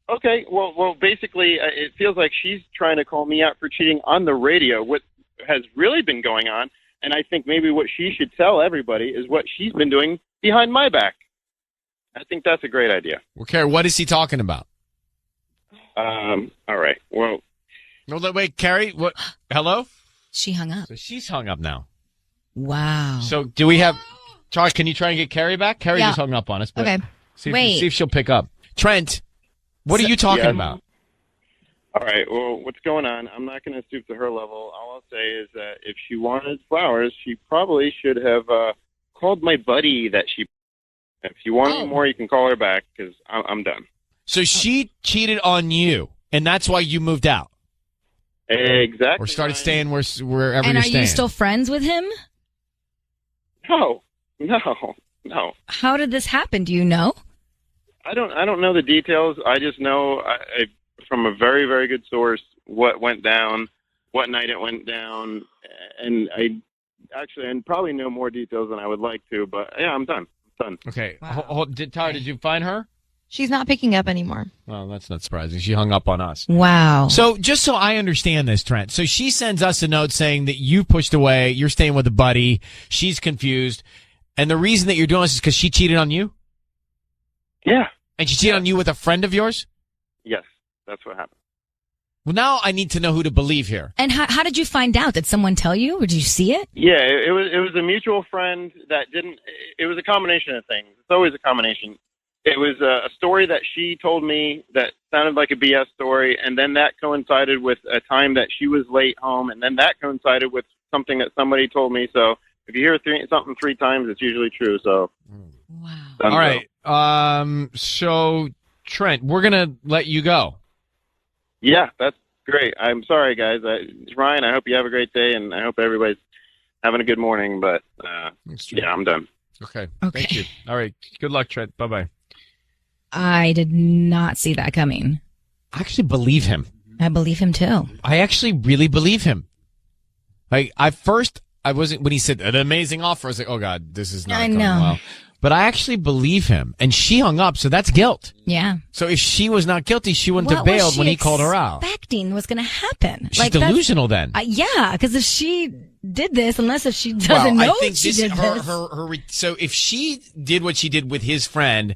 Okay. Well, basically, it feels like she's trying to call me out for cheating on the radio. What has really been going on, and I think maybe what she should tell everybody is what she's been doing behind my back. I think that's a great idea. Okay, what is he talking about? All right. Well, No, wait, Carrie, what? Hello? She hung up. So she's hung up now. Wow. So do we have, Charlie, can you try and get Carrie back? Carrie Yeah. just hung up on us. But Okay. See if she'll pick up. Trent, what are you talking about? All right. Well, what's going on? I'm not going to stoop to her level. All I'll say is that if she wanted flowers, she probably should have called my buddy that she. If you want any more, you can call her back because I'm done. So she cheated on you, and that's why you moved out. Exactly. Or started staying wherever And you're are staying. you still friends with him? No. How did this happen? Do you know? I don't know the details. I just know I from a very, very good source what went down, what night it went down, and I actually and probably know more details than I would like to. But yeah, I'm done. Okay. Tyler, did you find her? She's not picking up anymore. Well, that's not surprising. She hung up on us. Wow. So just so I understand this, Trent. So she sends us a note saying that you pushed away, you're staying with a buddy, she's confused, and the reason that you're doing this is because she cheated on you? Yeah. And she cheated on you with a friend of yours? Yes, that's what happened. Well, now I need to know who to believe here. And how did you find out? Did someone tell you, or did you see it? Yeah, it was a mutual friend that didn't. It was a combination of things. It's always a combination. It was a story that she told me that sounded like a BS story, and then that coincided with a time that she was late home, and then that coincided with something that somebody told me. So if you hear something three times, it's usually true. So, wow. All right. So Trent, we're gonna let you go. Yeah, that's great. I'm sorry, guys. Ryan, I hope you have a great day, and I hope everybody's having a good morning. But yeah, I'm done. Okay. Thank you. All right. Good luck, Trent. Bye-bye. I did not see that coming. I actually believe him. I believe him too. I actually really believe him. Like, I wasn't, when he said an amazing offer, I was like, oh God, this is not going well. But I actually believe him. And she hung up, so that's guilt. Yeah. So if she was not guilty, she wouldn't have What was bailed she when he called her out. expecting was going to happen? She's delusional then. Yeah, because if she did this, unless if she doesn't know she did this. So if she did what she did with his friend,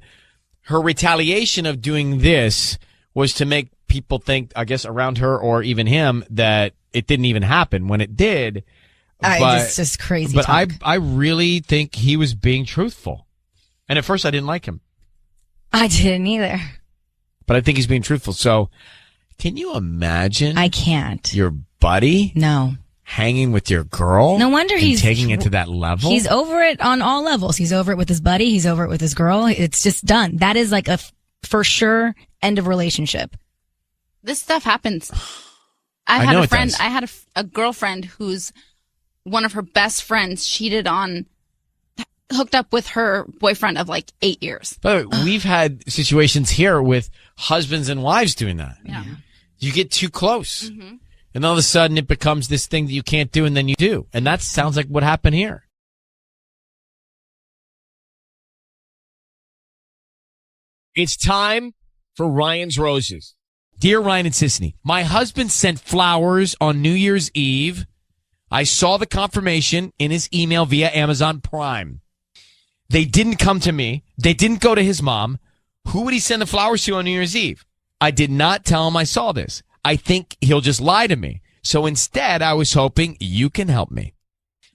her retaliation of doing this was to make people think, I guess, around her or even him that it didn't even happen when it did. It's just crazy But talk. I really think he was being truthful. And at first I didn't like him. I didn't either. But I think he's being truthful. So can you imagine? I can't. Your buddy? No. Hanging with your girl? No wonder and he's taking it to that level? He's over it on all levels. He's over it with his buddy. He's over it with his girl. It's just done. That is like a for sure end of relationship. This stuff happens. I had know a it friend. does. I had a girlfriend who's one of her best friends hooked up with her boyfriend of like 8 years. By the way, we've had situations here with husbands and wives doing that. Yeah. You get too close. Mm-hmm. And all of a sudden it becomes this thing that you can't do and then you do. And that sounds like what happened here. It's time for Ryan's Roses. Dear Ryan and Sisney, my husband sent flowers on New Year's Eve. I saw the confirmation in his email via Amazon Prime. They didn't come to me. They didn't go to his mom. Who would he send the flowers to on New Year's Eve? I did not tell him I saw this. I think he'll just lie to me. So instead, I was hoping you can help me.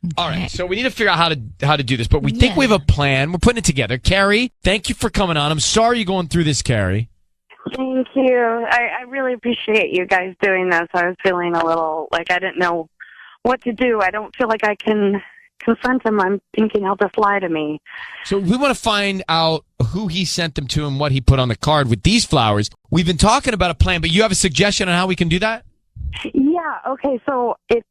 Okay. All right. So we need to figure out how to do this, but we think we have a plan. We're putting it together. Carrie, thank you for coming on. I'm sorry you're going through this, Carrie. Thank you. I really appreciate you guys doing this. I was feeling a little like I didn't know what to do. I don't feel like I can confront him. I'm thinking he'll just lie to me. So we want to find out who he sent them to and what he put on the card with these flowers. We've been talking about a plan, but you have a suggestion on how we can do that? Yeah. Okay. So if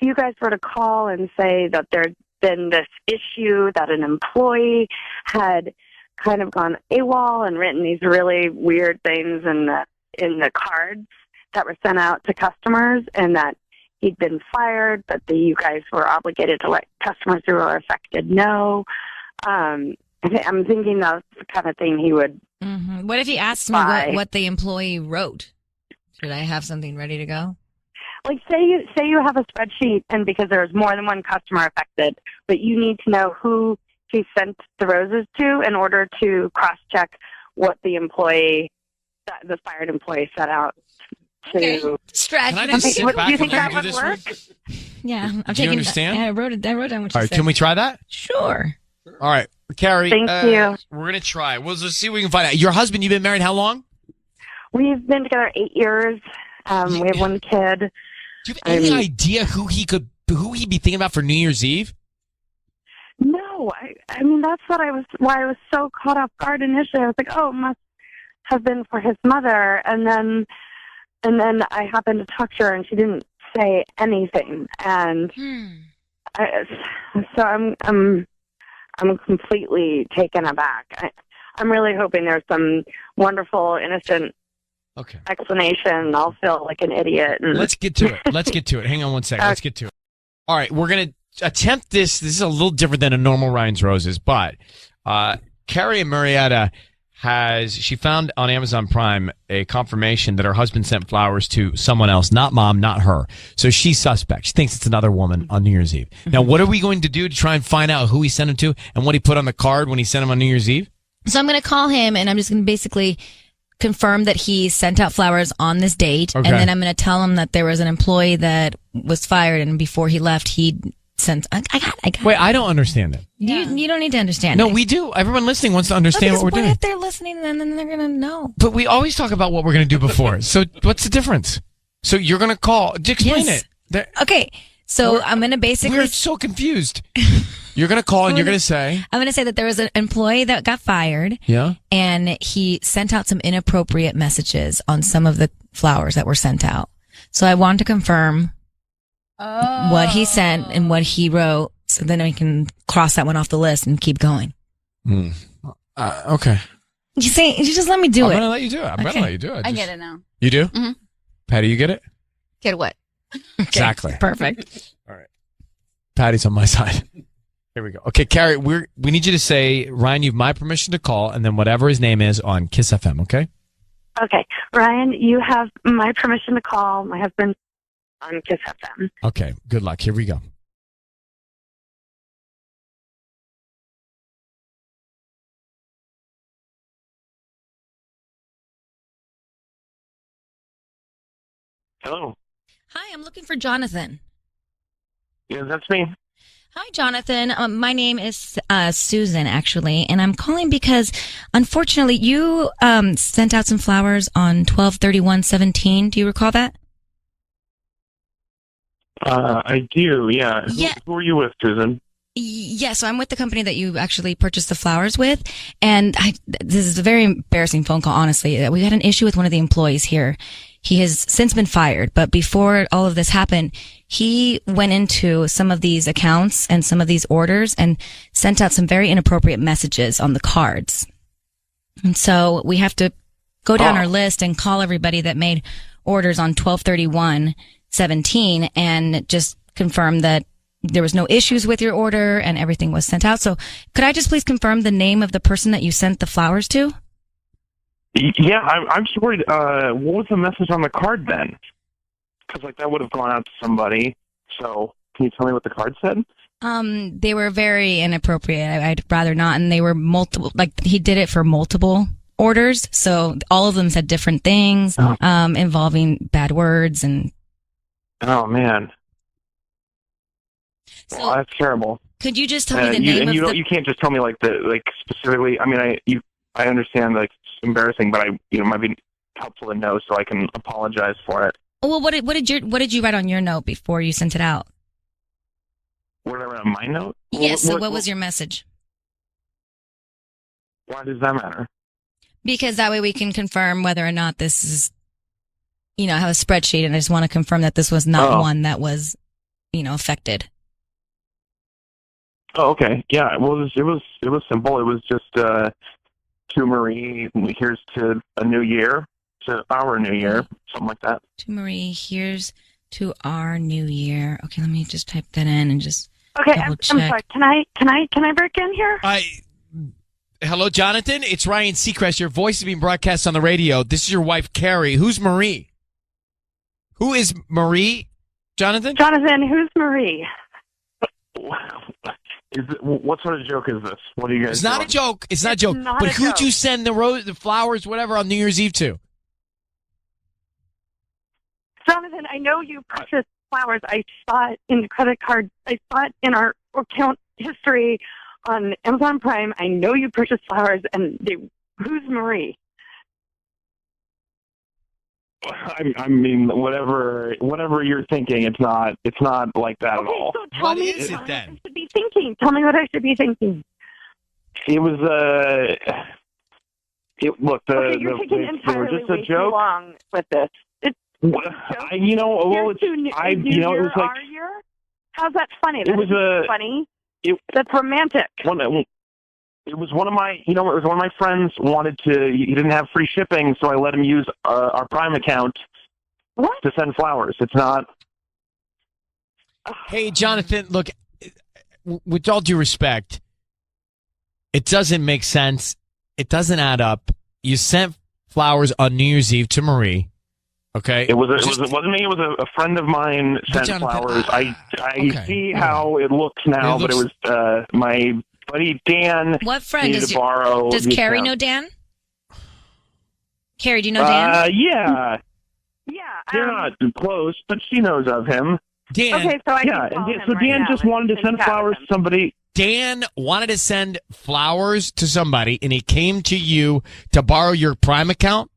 you guys were to call and say that there'd been this issue that an employee had kind of gone AWOL and written these really weird things in the cards that were sent out to customers, and that he'd been fired, but you guys were obligated to let customers who are affected know. I'm thinking that's the kind of thing he would. Mm-hmm. What if he asked me what the employee wrote? Should I have something ready to go? Like, say you have a spreadsheet, and because there's more than one customer affected, but you need to know who he sent the roses to in order to cross-check what the fired employee set out to Stretch. Can I just sit what, back do you and think let that you do would this work? one? Yeah, I'm Do you taking. understand? I wrote down what you All right, said. can we try that? Sure. All right, Carrie. Thank you. We're gonna try. We'll just see if we can find out. Your husband, you've been married how long? We've been together 8 years. We have one kid. Do you have any idea who he'd be thinking about for New Year's Eve? No, I mean that's why I was so caught off guard initially. I was like, oh, it must have been for his mother, and then I happened to talk to her, and she didn't say anything, and so I'm completely taken aback. I'm really hoping there's some wonderful, innocent explanation. I'll feel like an idiot. And Let's get to it. Hang on one second. Let's get to it. All right, we're going to attempt this. This is a little different than a normal Ryan's Roses, but Carrie and Marietta she found on Amazon Prime a confirmation that her husband sent flowers to someone else, not mom, not her. So she's suspect. She thinks it's another woman on New Year's Eve. Now, what are we going to do to try and find out who he sent them to and what he put on the card when he sent them on New Year's Eve? So I'm going to call him, and I'm just going to basically confirm that he sent out flowers on this date, and then I'm going to tell him that there was an employee that was fired, and before he left, he sent. I got. Wait, I don't understand it. You don't need to understand. No, it. we do. Everyone listening wants to understand what we're doing. What if they're listening, and then they're going to know? But we always talk about what we're going to do before. So what's the difference? So you're going to call. Explain it. Okay. So I'm going to basically. We're so confused. You're going to call and you're going to say. I'm going to say that there was an employee that got fired. Yeah. And he sent out some inappropriate messages on some of the flowers that were sent out. So I want to confirm what he sent and what he wrote, so then we can cross that one off the list and keep going. Okay. You see, you just let me do it. I'm going to let you do it. I'm going to let you do it. I get it now. You do? Mm-hmm. Patty, you get it? Get what? Exactly. Perfect. All right. Patty's on my side. Here we go. Okay, Carrie, we need you to say, Ryan, you have my permission to call, and then whatever his name is on KIIS-FM, okay? Okay. Ryan, you have my permission to call my husband on KIIS-FM. Okay, good luck. Here we go. Hello. Hi, I'm looking for Jonathan. Yeah, that's me. Hi, Jonathan. My name is Susan, actually, and I'm calling because, unfortunately, you sent out some flowers on 12/31/17. Do you recall that? I do, yeah. Who are you with, Susan? Yeah, so I'm with the company that you actually purchased the flowers with, and this is a very embarrassing phone call, honestly. We had an issue with one of the employees here. He has since been fired, but before all of this happened, he went into some of these accounts and some of these orders and sent out some very inappropriate messages on the cards. And so we have to go down our list and call everybody that made orders on 12/31/17 and just confirm that there was no issues with your order and everything was sent out. So could I just please confirm the name of the person that you sent the flowers to? Yeah, I'm just worried. What was the message on the card then? Because that would have gone out to somebody. So can you tell me what the card said? They were very inappropriate. I'd rather not. And they were multiple, he did it for multiple orders. So all of them said different things, involving bad words and. Oh, man. So, well, that's terrible. Could you just tell me the name of you can't just tell me specifically. I mean, I understand it's embarrassing, but it might be helpful to know so I can apologize for it. Well, what did you write on your note before you sent it out? What did I write on my note? Yes. What was your message? Why does that matter? Because that way we can confirm whether or not this is, I have a spreadsheet and I just want to confirm that this was not one that was, affected. Oh, okay. Yeah. Well, it was simple. It was just to Marie, here's to a new year, to our new year, something like that. To Marie, here's to our new year. Okay, let me just type that in and just I'm sorry. Can I break in here? Hello, Jonathan. It's Ryan Seacrest. Your voice is being broadcast on the radio. This is your wife, Carrie. Who's Marie? Who is Marie, Jonathan? Jonathan, who's Marie? What sort of joke is this? What are you guys It's not doing? a joke. It's not a joke. But who'd you send the flowers, whatever, on New Year's Eve to? Jonathan, I know you purchased flowers. I saw it in the credit card. I saw it in our account history on Amazon Prime. I know you purchased flowers, and who's Marie? I mean, whatever you're thinking, it's not like that at all. So tell me what I should be thinking. Tell me what I should be thinking. It was look, you're taking they were entirely just a way too joke. long with this. It was like, how's that funny? That it was isn't funny. That's romantic. It was one of my friends wanted to. He didn't have free shipping, so I let him use our Prime account to send flowers. It's not. Hey, Jonathan, look, with all due respect, it doesn't make sense. It doesn't add up. You sent flowers on New Year's Eve to Marie. Okay, It wasn't me. It was a friend of mine sent flowers. I see how it looks now, but it was my buddy Dan. What friend needed to borrow? Does the Carrie account. know Dan? Carrie, do you know Dan? Yeah. They're not close, but she knows of him. Dan. Okay, so I can call him right Dan now just and- wanted to and send chat with flowers him. to somebody. Dan wanted to send flowers to somebody, and he came to you to borrow your Prime account?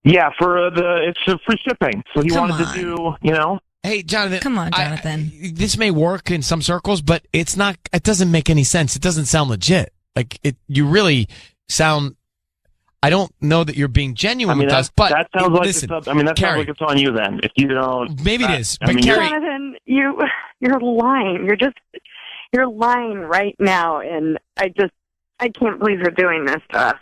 Yeah, it's free shipping. So he wanted to do, Hey, Jonathan. Come on, Jonathan. This may work in some circles, but it doesn't make any sense. It doesn't sound legit. You really sound, I don't know that you're being genuine with us, but that sounds like listen, it's sounds Carrie, like it's on you then. If you don't, maybe it is. But Carrie, Jonathan, you're lying. You're lying right now, and I can't believe you're doing this to us.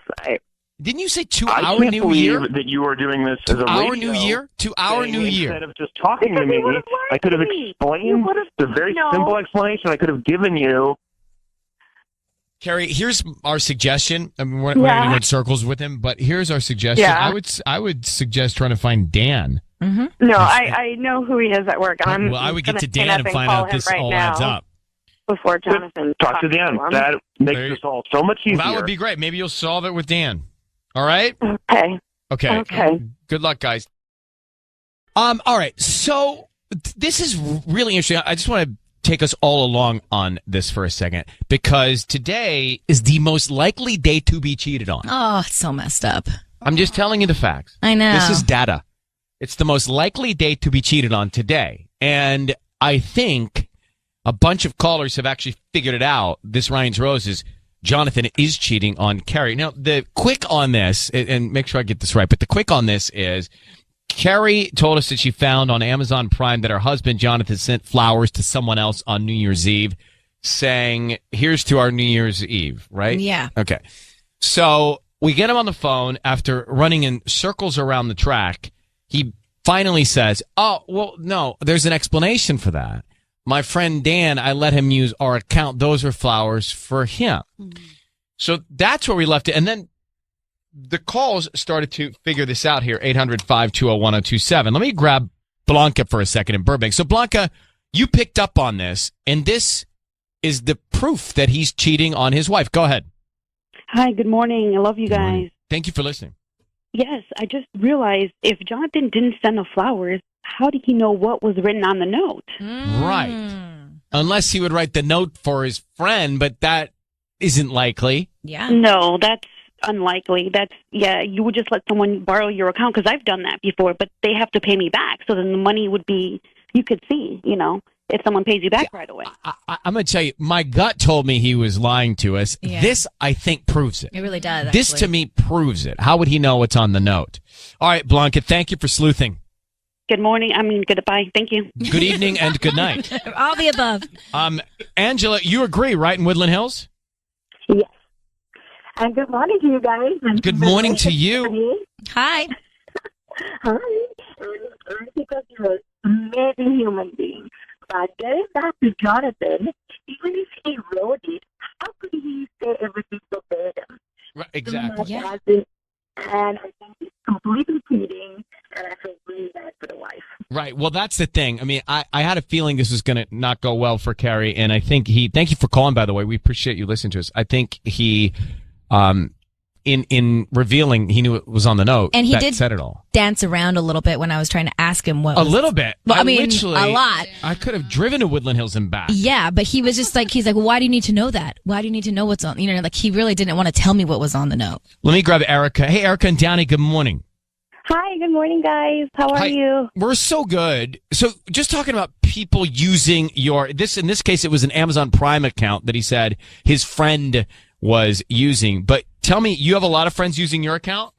didn't you say 2 I hour can't New believe Year? that you are doing this as a 2 hour radio New Year? 2 hour thing New Year. Instead of just talking to me, I could have explained the very simple explanation I could have given you. Carrie, here's our suggestion. I mean, we're not going to go in circles with him, but here's our suggestion. Yeah. I would suggest trying to find Dan. No, I know who he is at work. And I would get gonna to Dan hang up and find call out him this right all now adds up. before Jonathan Talk to Dan. him. That makes this all so much easier. Well, that would be great. Maybe you'll solve it with Dan. All right? Okay. Okay. Good luck, guys. All right. So this is really interesting. I just want to take us all along on this for a second, because today is the most likely day to be cheated on. Oh, it's so messed up. I'm just telling you the facts. I know. This is data. It's the most likely day to be cheated on today. And I think a bunch of callers have actually figured it out. This Ryan's Roses, Jonathan is cheating on Carrie. Now, the quick on this, and make sure I get this right, but the quick on this is Carrie told us that she found on Amazon Prime that her husband, Jonathan, sent flowers to someone else on New Year's Eve saying, here's to our New Year's Eve, right? Yeah. Okay. So we get him on the phone after running in circles around the track. He finally says, oh, well, no, there's an explanation for that. My friend Dan, I let him use our account. Those are flowers for him. So that's where we left it. And then the calls started to figure this out here, 800-520-1027. Let me grab Blanca for a second in Burbank. So, Blanca, you picked up on this, and this is the proof that he's cheating on his wife. Go ahead. Hi, good morning. I love you guys. Thank you for listening. Yes, I just realized if Jonathan didn't send the flowers, how did he know what was written on the note? Right. Unless he would write the note for his friend, but that isn't likely. Yeah. No, that's unlikely. You would just let someone borrow your account, because I've done that before, but they have to pay me back. So then the money would be, you could see, if someone pays you back right away. I'm going to tell you, my gut told me he was lying to us. Yeah. This, I think, proves it. It really does. This, to me, proves it. How would he know what's on the note? All right, Blanca, thank you for sleuthing. Good morning. Goodbye. Thank you. Good evening and good night. All the above. Angela, you agree, right, in Woodland Hills? Yes. And good morning to you guys. And Good morning to you. Hi. Hi. And because you're an amazing human being. But getting back to Jonathan, even if he wrote it, how could he say everything verbatim? Right, exactly. Yeah. And I think it's completely cheating, and I feel really bad for the wife. Right. Well, that's the thing. I mean, I had a feeling this was going to not go well for Carrie, and I think thank you for calling, by the way. We appreciate you listening to us. I think he in revealing he knew it was on the note. And he that did said it all. dance around a little bit when I was trying to ask him what A was, little bit. Well, I mean, literally, a lot. I could have driven to Woodland Hills and back. Yeah, but he was just like, he's like, well, why do you need to know that? Why do you need to know what's on, you know, like he really didn't want to tell me what was on the note. Let me grab Erica. Hey, Erica and Downey, good morning. Hi, good morning, guys. How are you? We're so good. So just talking about people using in this case, it was an Amazon Prime account that he said his friend was using. But tell me, you have a lot of friends using your account?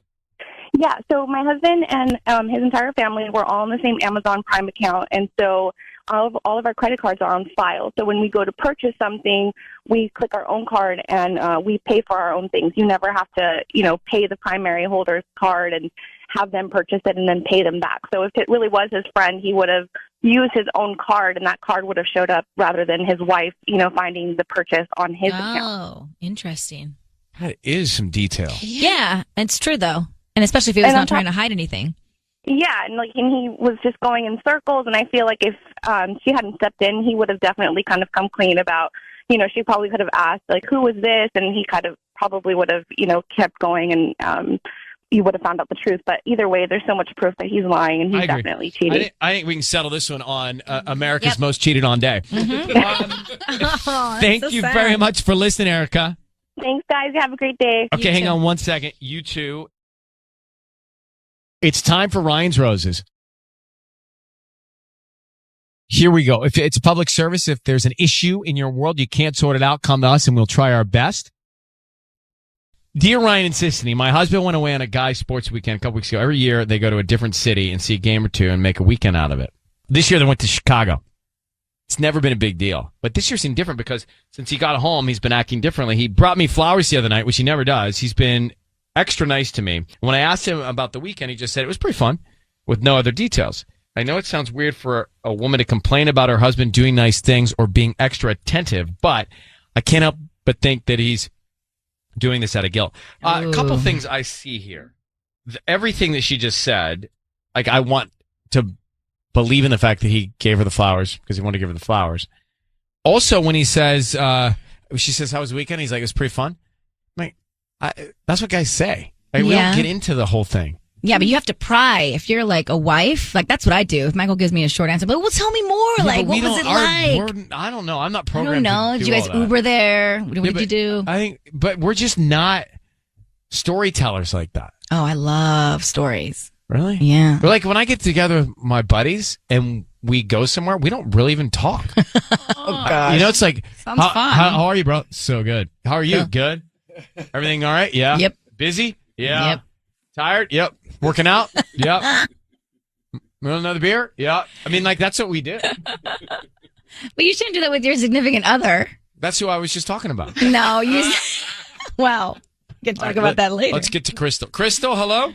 Yeah, so my husband and his entire family were all on the same Amazon Prime account, and so all of our credit cards are on file. So when we go to purchase something, we click our own card and we pay for our own things. You never have to, pay the primary holder's card and have them purchase it and then pay them back. So if it really was his friend, he would have used his own card, and that card would have showed up rather than his wife, finding the purchase on his account. Oh, interesting. That is some detail. Yeah, it's true though. And especially if he was not trying to hide anything. Yeah, and he was just going in circles, and I feel like if she hadn't stepped in, he would have definitely kind of come clean about, she probably could have asked, like, who was this? And he kind of probably would have, kept going, and you would have found out the truth. But either way, there's so much proof that he's lying, and he's definitely cheating. I think we can settle this one on America's Most Cheated On Day. Mm-hmm. Thank you very much for listening, Erica. Thanks, guys. Have a great day. Okay, hang on one second. You too. It's time for Ryan's Roses. Here we go. If it's a public service, if there's an issue in your world, you can't sort it out, come to us and we'll try our best. Dear Ryan and Sissany, my husband went away on a guy sports weekend a couple weeks ago. Every year they go to a different city and see a game or two and make a weekend out of it. This year they went to Chicago. It's never been a big deal. But this year seemed different because since he got home, he's been acting differently. He brought me flowers the other night, which he never does. He's been extra nice to me. When I asked him about the weekend, he just said it was pretty fun with no other details. I know it sounds weird for a woman to complain about her husband doing nice things or being extra attentive, but I can't help but think that he's doing this out of guilt. A couple things I see here. Everything that she just said, like I want to believe in the fact that he gave her the flowers because he wanted to give her the flowers. Also, when he says, she says, how was the weekend? He's like, it was pretty fun. That's what guys say. Like, we don't get into the whole thing. Yeah, but you have to pry. If you're like a wife, like that's what I do. If Michael gives me a short answer, but well, tell me more. Yeah, like, what was it like? I don't know. I'm not I programmed. don't know. To Did do you guys all that. Uber there? What did you do? I think, but we're just not storytellers like that. Oh, I love stories. Really? Yeah. But like when I get together with my buddies and we go somewhere, we don't really even talk. Oh gosh. It's like, Sounds fun. How are you, bro? So good. How are you? Yeah. Good. Everything all right? Yeah. Yep. Busy? Yeah. Yep. Tired? Yep. Working out? Yep. Want another beer? Yeah. I mean, like, that's what we do. But you shouldn't do that with your significant other. That's who I was just talking about. No, you. Well, we can talk about that later. Let's get to Crystal. Crystal, hello?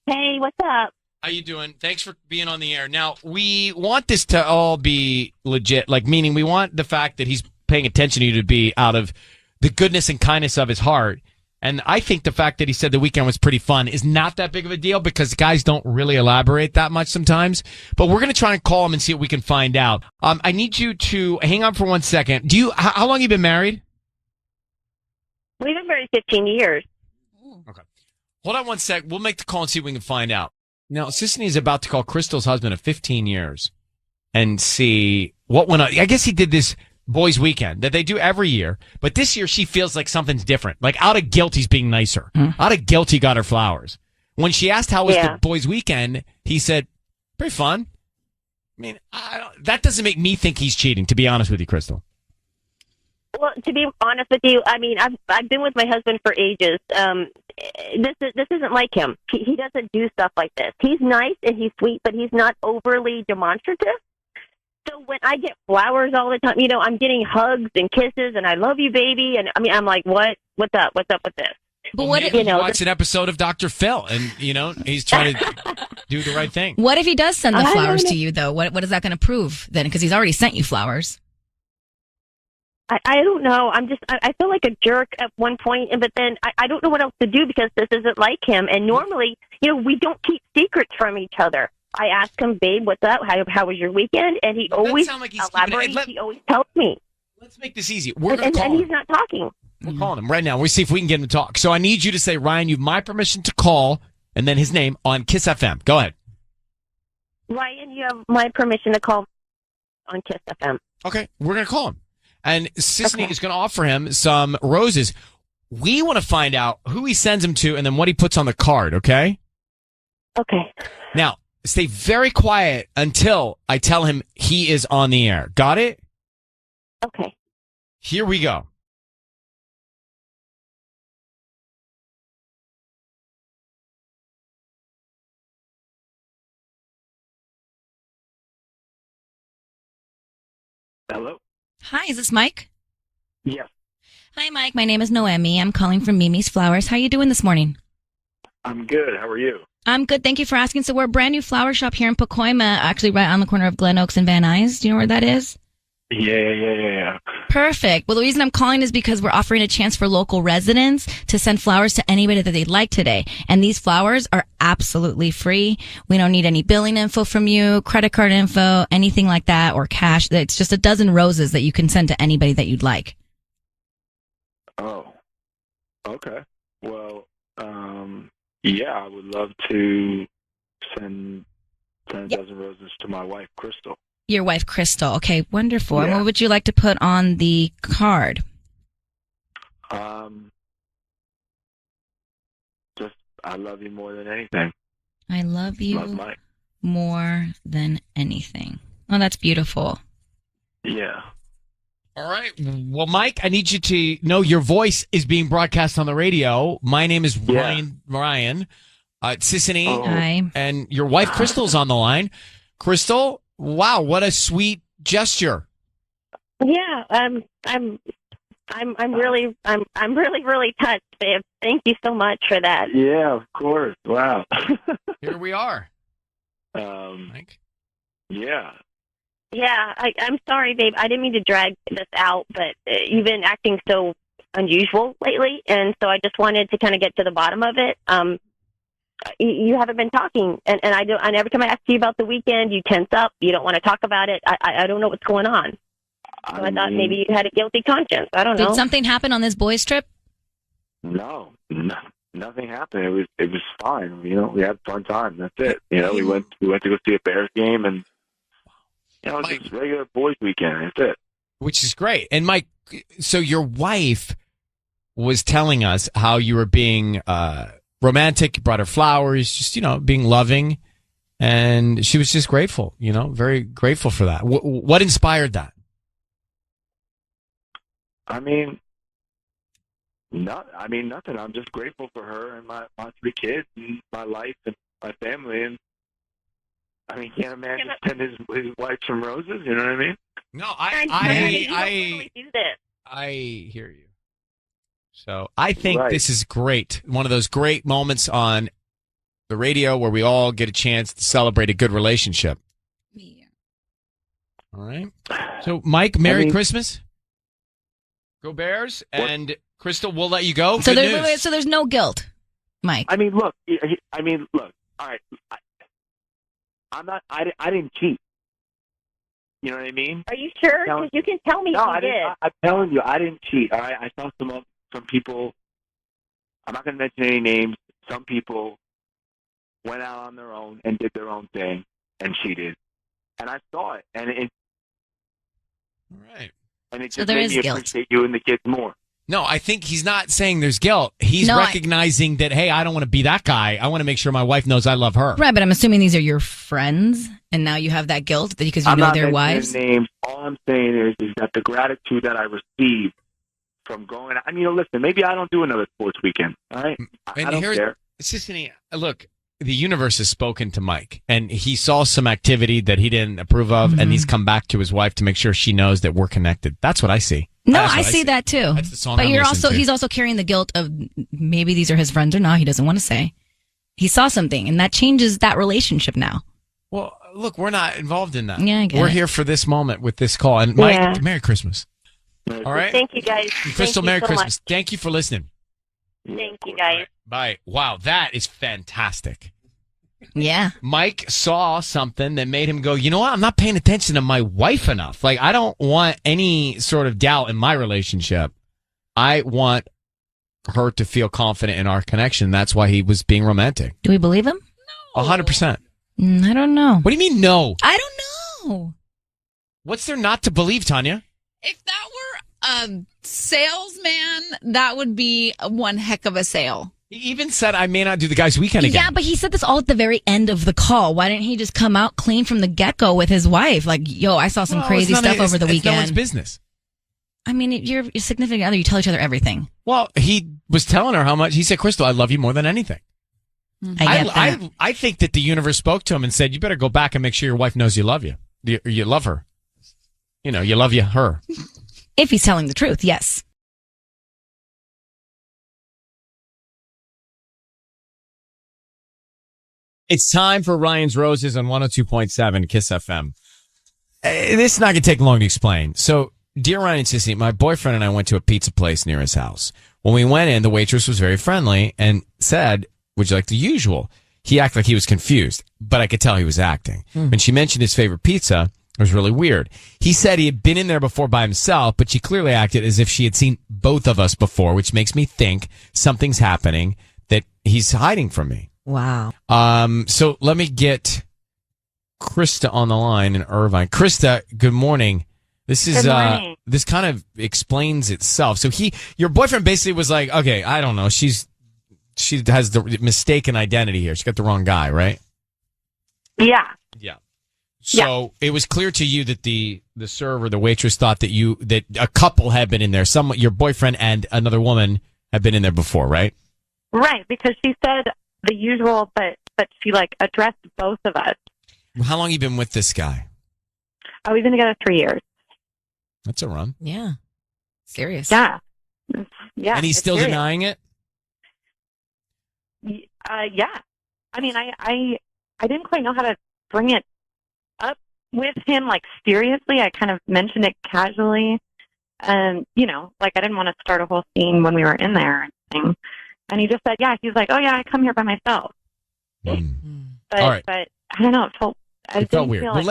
Hey, what's up? How you doing? Thanks for being on the air. Now, we want this to all be legit, like, meaning we want the fact that he's paying attention to you to be out of the goodness and kindness of his heart. And I think the fact that he said the weekend was pretty fun is not that big of a deal because guys don't really elaborate that much sometimes. But we're going to try and call him and see what we can find out. I need you to hang on for 1 second. How long have you been married? We've been married 15 years. Okay. Hold on 1 sec. We'll make the call and see what we can find out. Now, Sissany is about to call Crystal's husband of 15 years and see what went on. I guess he did this boys' weekend that they do every year, but this year she feels like something's different. Like out of guilt, he's being nicer. Out of guilt, he got her flowers. When she asked how was the boys' weekend, he said, pretty fun. I mean, that doesn't make me think he's cheating, to be honest with you, Crystal. Well, to be honest with you, I mean, I've been with my husband for ages. This isn't like him. He doesn't do stuff like this. He's nice and he's sweet, but he's not overly demonstrative. So when I get flowers all the time, I'm getting hugs and kisses and I love you, baby. And I mean, I'm like, what's up? What's up with this? But what if watch an episode of Dr. Phil and, he's trying to do the right thing. What if he does send the flowers to you, though? What is that going to prove then? Because he's already sent you flowers. I don't know. I feel like a jerk at one point, but then I don't know what else to do because this isn't like him. And normally, we don't keep secrets from each other. I ask him, babe, what's up? How was your weekend? And he always elaborates. He always tells me. Let's make this easy. We're going to call and him. he's not talking. We're calling him right now. We'll see if we can get him to talk. So I need you to say, Ryan, you have my permission to call, and then his name on KIIS-FM. Go ahead. Ryan, you have my permission to call on KIIS-FM. Okay, we're going to call him. And Sisney is going to offer him some roses. We want to find out who he sends them to and then what he puts on the card, okay? Okay. Now, stay very quiet until I tell him he is on the air. Got it? Okay. Here we go. Hello? Hi, is this Mike? Yes. Hi, Mike. My name is Noemi. I'm calling from Mimi's Flowers. How you doing this morning? I'm good. How are you? I'm good. Thank you for asking. So we're a brand new flower shop here in Pacoima, actually right on the corner of Glen Oaks and Van Nuys. Do you know where that is? Yeah. Perfect. Well, the reason I'm calling is because we're offering a chance for local residents to send flowers to anybody that they'd like today. And these flowers are absolutely free. We don't need any billing info from you, credit card info, anything like that, or cash. It's just a dozen roses that you can send to anybody that you'd like. Oh, okay. Well, yeah, I would love to send a dozen roses to my wife, Crystal. Your wife, Crystal. Okay, wonderful. And Yeah. what would you like to put on the card? Just, I love you more than anything. I love you Love Mike. more than anything. Oh, that's beautiful. Yeah. All right. Well, Mike, I need you to know your voice is being broadcast on the radio. My name is Ryan. Sisney. Hi. And your wife, Crystal's on the line. Crystal, wow, what a sweet gesture. Yeah, I'm really touched, babe. Thank you so much for that. Yeah, of course. Wow. Here we are. Mike? Yeah. Yeah, I'm sorry, babe. I didn't mean to drag this out, but you've been acting so unusual lately, and so I just wanted to kind of get to the bottom of it. You haven't been talking, and every time I ask you about the weekend, you tense up. You don't want to talk about it. I don't know what's going on. So I thought maybe you had a guilty conscience. I don't know. Did something happen on this boys' trip? No, nothing happened. It was fine. You know, we had a fun time. That's it. You know, we went to go see a Bears game, and you know, it was just a regular boys' weekend. That's it. Which is great. And Mike, so your wife was telling us how you were being romantic. You brought her flowers, just, you know, being loving. And she was just grateful, you know, very grateful for that. What inspired that? I mean, nothing. I'm just grateful for her and my 3 kids and my life and my family. And I mean, can't a man just send his wife some roses? You know what I mean? No, I hear you. So I think this is great. One of those great moments on the radio where we all get a chance to celebrate a good relationship. Yeah. All right. So, Mike, Merry Christmas. Go Bears. What? And Crystal, we'll let you go. So there's no guilt, Mike. I mean, look. All right. I didn't cheat. You know what I mean? Are you sure? Because you can tell me no, you did. I'm telling you, I didn't cheat. All right. I saw some people. I'm not going to mention any names. Some people went out on their own and did their own thing and cheated, and I saw it, and it. All right. And it just made me appreciate you and the kids more. No, I think he's not saying there's guilt. He's recognizing that, hey, I don't want to be that guy. I want to make sure my wife knows I love her. Right, but I'm assuming these are your friends, and now you have that guilt because you know their wives. Names. All I'm saying is that the gratitude that I received from going. I mean, listen, maybe I don't do another sports weekend. All right, I don't care. It's just look. The universe has spoken to Mike, and he saw some activity that he didn't approve of, and he's come back to his wife to make sure she knows that we're connected. That's what I see. No, I see that too. That's the song. But he's also carrying the guilt of maybe these are his friends or not. He doesn't want to say. He saw something, and that changes that relationship now. Well, look, we're not involved in that. Yeah, I get We're it. here for this moment with this call. And Mike, Merry Christmas. All right. Thank you, guys. Crystal, Thank Merry you so Christmas. much. Thank you for listening. Thank you, guys. Bye. Wow, that is fantastic. Yeah. Mike saw something that made him go, you know what? I'm not paying attention to my wife enough. Like, I don't want any sort of doubt in my relationship. I want her to feel confident in our connection. That's why he was being romantic. Do we believe him? 100%. I don't know. What do you mean no? I don't know. What's there not to believe, Tanya? If that were a salesman, that would be one heck of a sale. He even said, I may not do the guy's weekend again. Yeah, but he said this all at the very end of the call. Why didn't he just come out clean from the get-go with his wife? Like, yo, I saw some crazy stuff over the weekend. It's no one's business. I mean, you're your significant other. You tell each other everything. Well, he was telling her how much. He said, Crystal, I love you more than anything. I think that the universe spoke to him and said, you better go back and make sure your wife knows you love you. You love her. You know, you love her. If he's telling the truth, yes. It's time for Ryan's Roses on 102.7 KIIS-FM. This is not going to take long to explain. So, dear Ryan and Sissy, my boyfriend and I went to a pizza place near his house. When we went in, the waitress was very friendly and said, would you like the usual? He acted like he was confused, but I could tell he was acting. When she mentioned his favorite pizza, it was really weird. He said he had been in there before by himself, but she clearly acted as if she had seen both of us before, which makes me think something's happening that he's hiding from me. Wow. So let me get Krista on the line in Irvine. Krista, good morning. This is this kind of explains itself. So your boyfriend basically was like, okay, I don't know. She has the mistaken identity here. She got the wrong guy, right? Yeah. Yeah. So it was clear to you that the server, the waitress, thought that a couple had been in there. Your boyfriend and another woman had been in there before, right? Right, because she said the usual, but she addressed both of us. How long have you been with this guy? We've been together 3 years. That's a run. Yeah. Serious. Yeah. Yeah. And he's still serious. denying it? Yeah. I mean, I didn't quite know how to bring it up with him, seriously. I kind of mentioned it casually. And, I didn't want to start a whole scene when we were in there or anything. And he just said, yeah. He's like, oh, yeah, I come here by myself. But, All right. but I don't know. It felt weird. Well,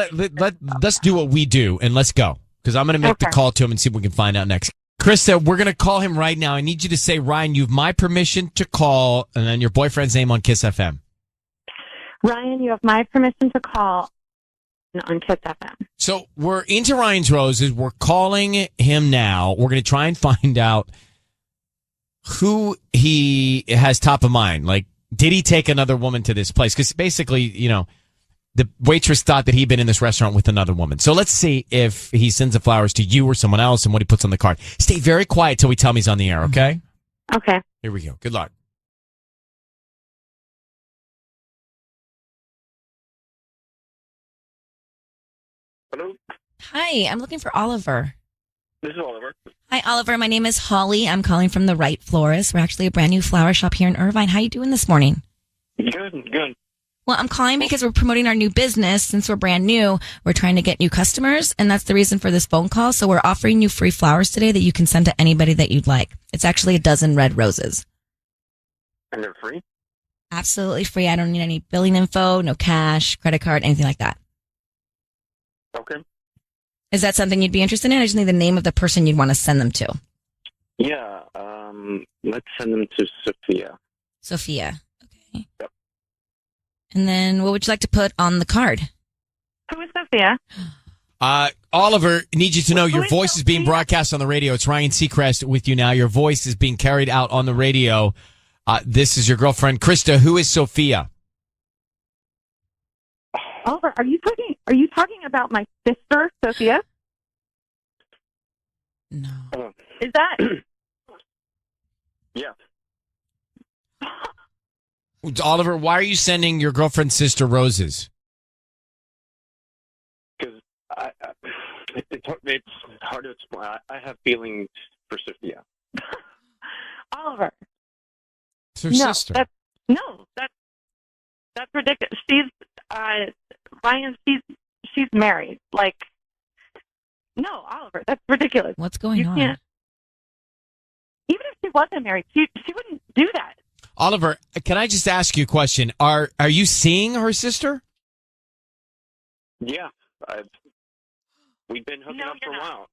let's do what we do, and let's go. Because I'm going to make the call to him and see if we can find out next. Krista, we're going to call him right now. I need you to say, Ryan, you have my permission to call, and then your boyfriend's name on KIIS-FM. Ryan, you have my permission to call on KIIS-FM. So we're into Ryan's Roses. We're calling him now. We're going to try and find out who he has top of mind. Did he take another woman to this place? Because basically, the waitress thought that he'd been in this restaurant with another woman. So let's see if he sends the flowers to you or someone else and what he puts on the card. Stay very quiet till we tell him he's on the air, okay? Okay. Here we go. Good luck. Hello? Hi, I'm looking for Oliver. This is Oliver. Hi, Oliver. My name is Holly. I'm calling from the Right Florist. We're actually a brand new flower shop here in Irvine. How you doing this morning? Good. Well, I'm calling because we're promoting our new business. Since we're brand new, we're trying to get new customers, and that's the reason for this phone call. So we're offering you free flowers today that you can send to anybody that you'd like. It's actually a dozen red roses. And they're free? Absolutely free. I don't need any billing info, no cash, credit card, anything like that. Okay. Is that something you'd be interested in? I just need the name of the person you'd want to send them to. Yeah, let's send them to Sophia. Sophia. Okay. Yep. And then what would you like to put on the card? Who is Sophia? Oliver, need you to know your voice is being broadcast on the radio. It's Ryan Seacrest with you now. Your voice is being carried out on the radio. This is your girlfriend, Krista. Who is Sophia? Oliver, are you talking about my sister, Sophia? No. Is that? Yeah. Oliver, why are you sending your girlfriend's sister roses? Because it's hard to explain. I have feelings for Sophia. Oliver. It's her sister. That's ridiculous. She's Ryan. She's married. No, Oliver, that's ridiculous. What's going on? Even if she wasn't married, she wouldn't do that. Oliver, can I just ask you a question? Are you seeing her sister? Yeah, we've been hooking up for a while.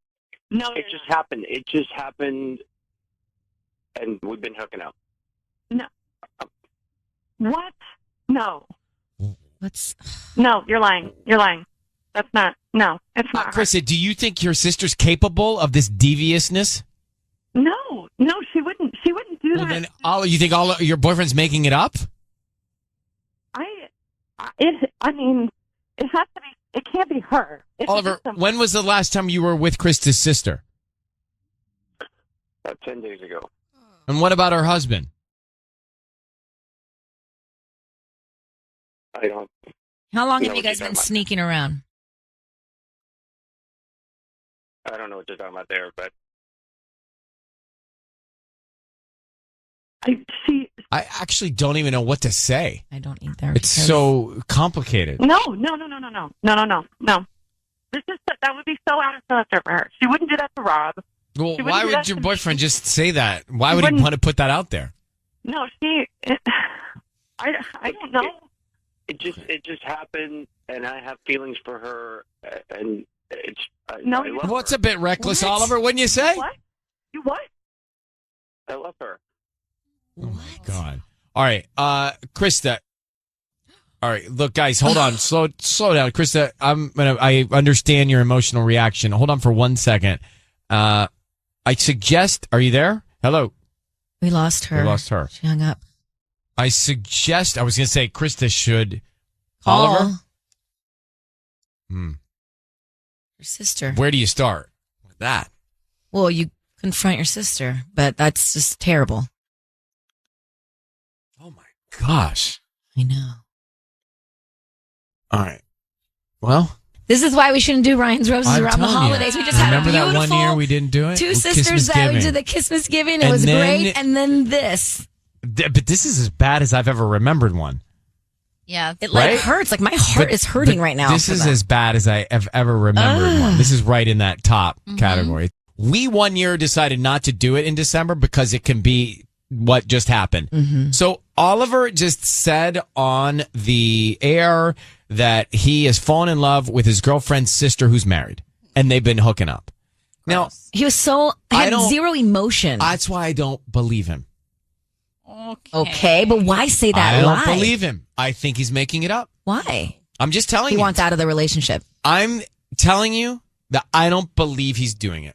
No, it just happened. It just happened and we've been hooking up. No. What? No. What's? No, you're lying. You're lying. That's not. No, it's not. her. Krista, do you think your sister's capable of this deviousness? No, she wouldn't. She wouldn't do Well, that. then, you think all your boyfriend's making it up? I mean, it has to be. It can't be her. It's Oliver, just some- when was the last time you were with Krista's sister? About 10 days ago. And what about her husband? I don't. How long know have you what guys you're been talking sneaking around? I don't know what you're talking about there, but I actually don't even know what to say. I don't either. It's so complicated. No. This is that would be so out of character for her. She wouldn't do that to Rob. Well, She wouldn't why do would that your to- boyfriend just say that? Why She would he wouldn't- want to put that out there? No, I don't know. it just happened, and I have feelings for her, and it's. No, I love What's her. a bit reckless, What? Oliver? Wouldn't you say? What? You what? I love her. Oh my God! All right, Krista. All right, look, guys, hold on, slow down, Krista. I understand your emotional reaction. Hold on for 1 second. I suggest. Are you there? Hello. We lost her. We lost her. She hung up. I suggest. I was going to say Krista should. Call Oliver. her sister. Where do you start with that? Well, you confront your sister, but that's just terrible. Gosh. I know. All right. Well, This is why we shouldn't do Ryan's Roses I'm around the telling you. holidays. We just had Remember a that beautiful one year we didn't do it? two Well, sisters that we Christmasgiving. did the Christmasgiving. It And was then- great. And then this. But this is as bad as I've ever remembered one. Yeah. It like Right? hurts. Like my heart But- is hurting but right now. This for is that. as bad as I have ever remembered one. This is right in that top category. We one year decided not to do it in December because it can be what just happened. So Oliver just said on the air that he has fallen in love with his girlfriend's sister who's married, and they've been hooking up. Now, he was so had zero emotion. That's why I don't believe him. Okay, but why say that I lie? don't believe him. I think he's making it up. Why? I'm just telling He you. wants out of the relationship. I'm telling you that I don't believe he's doing it.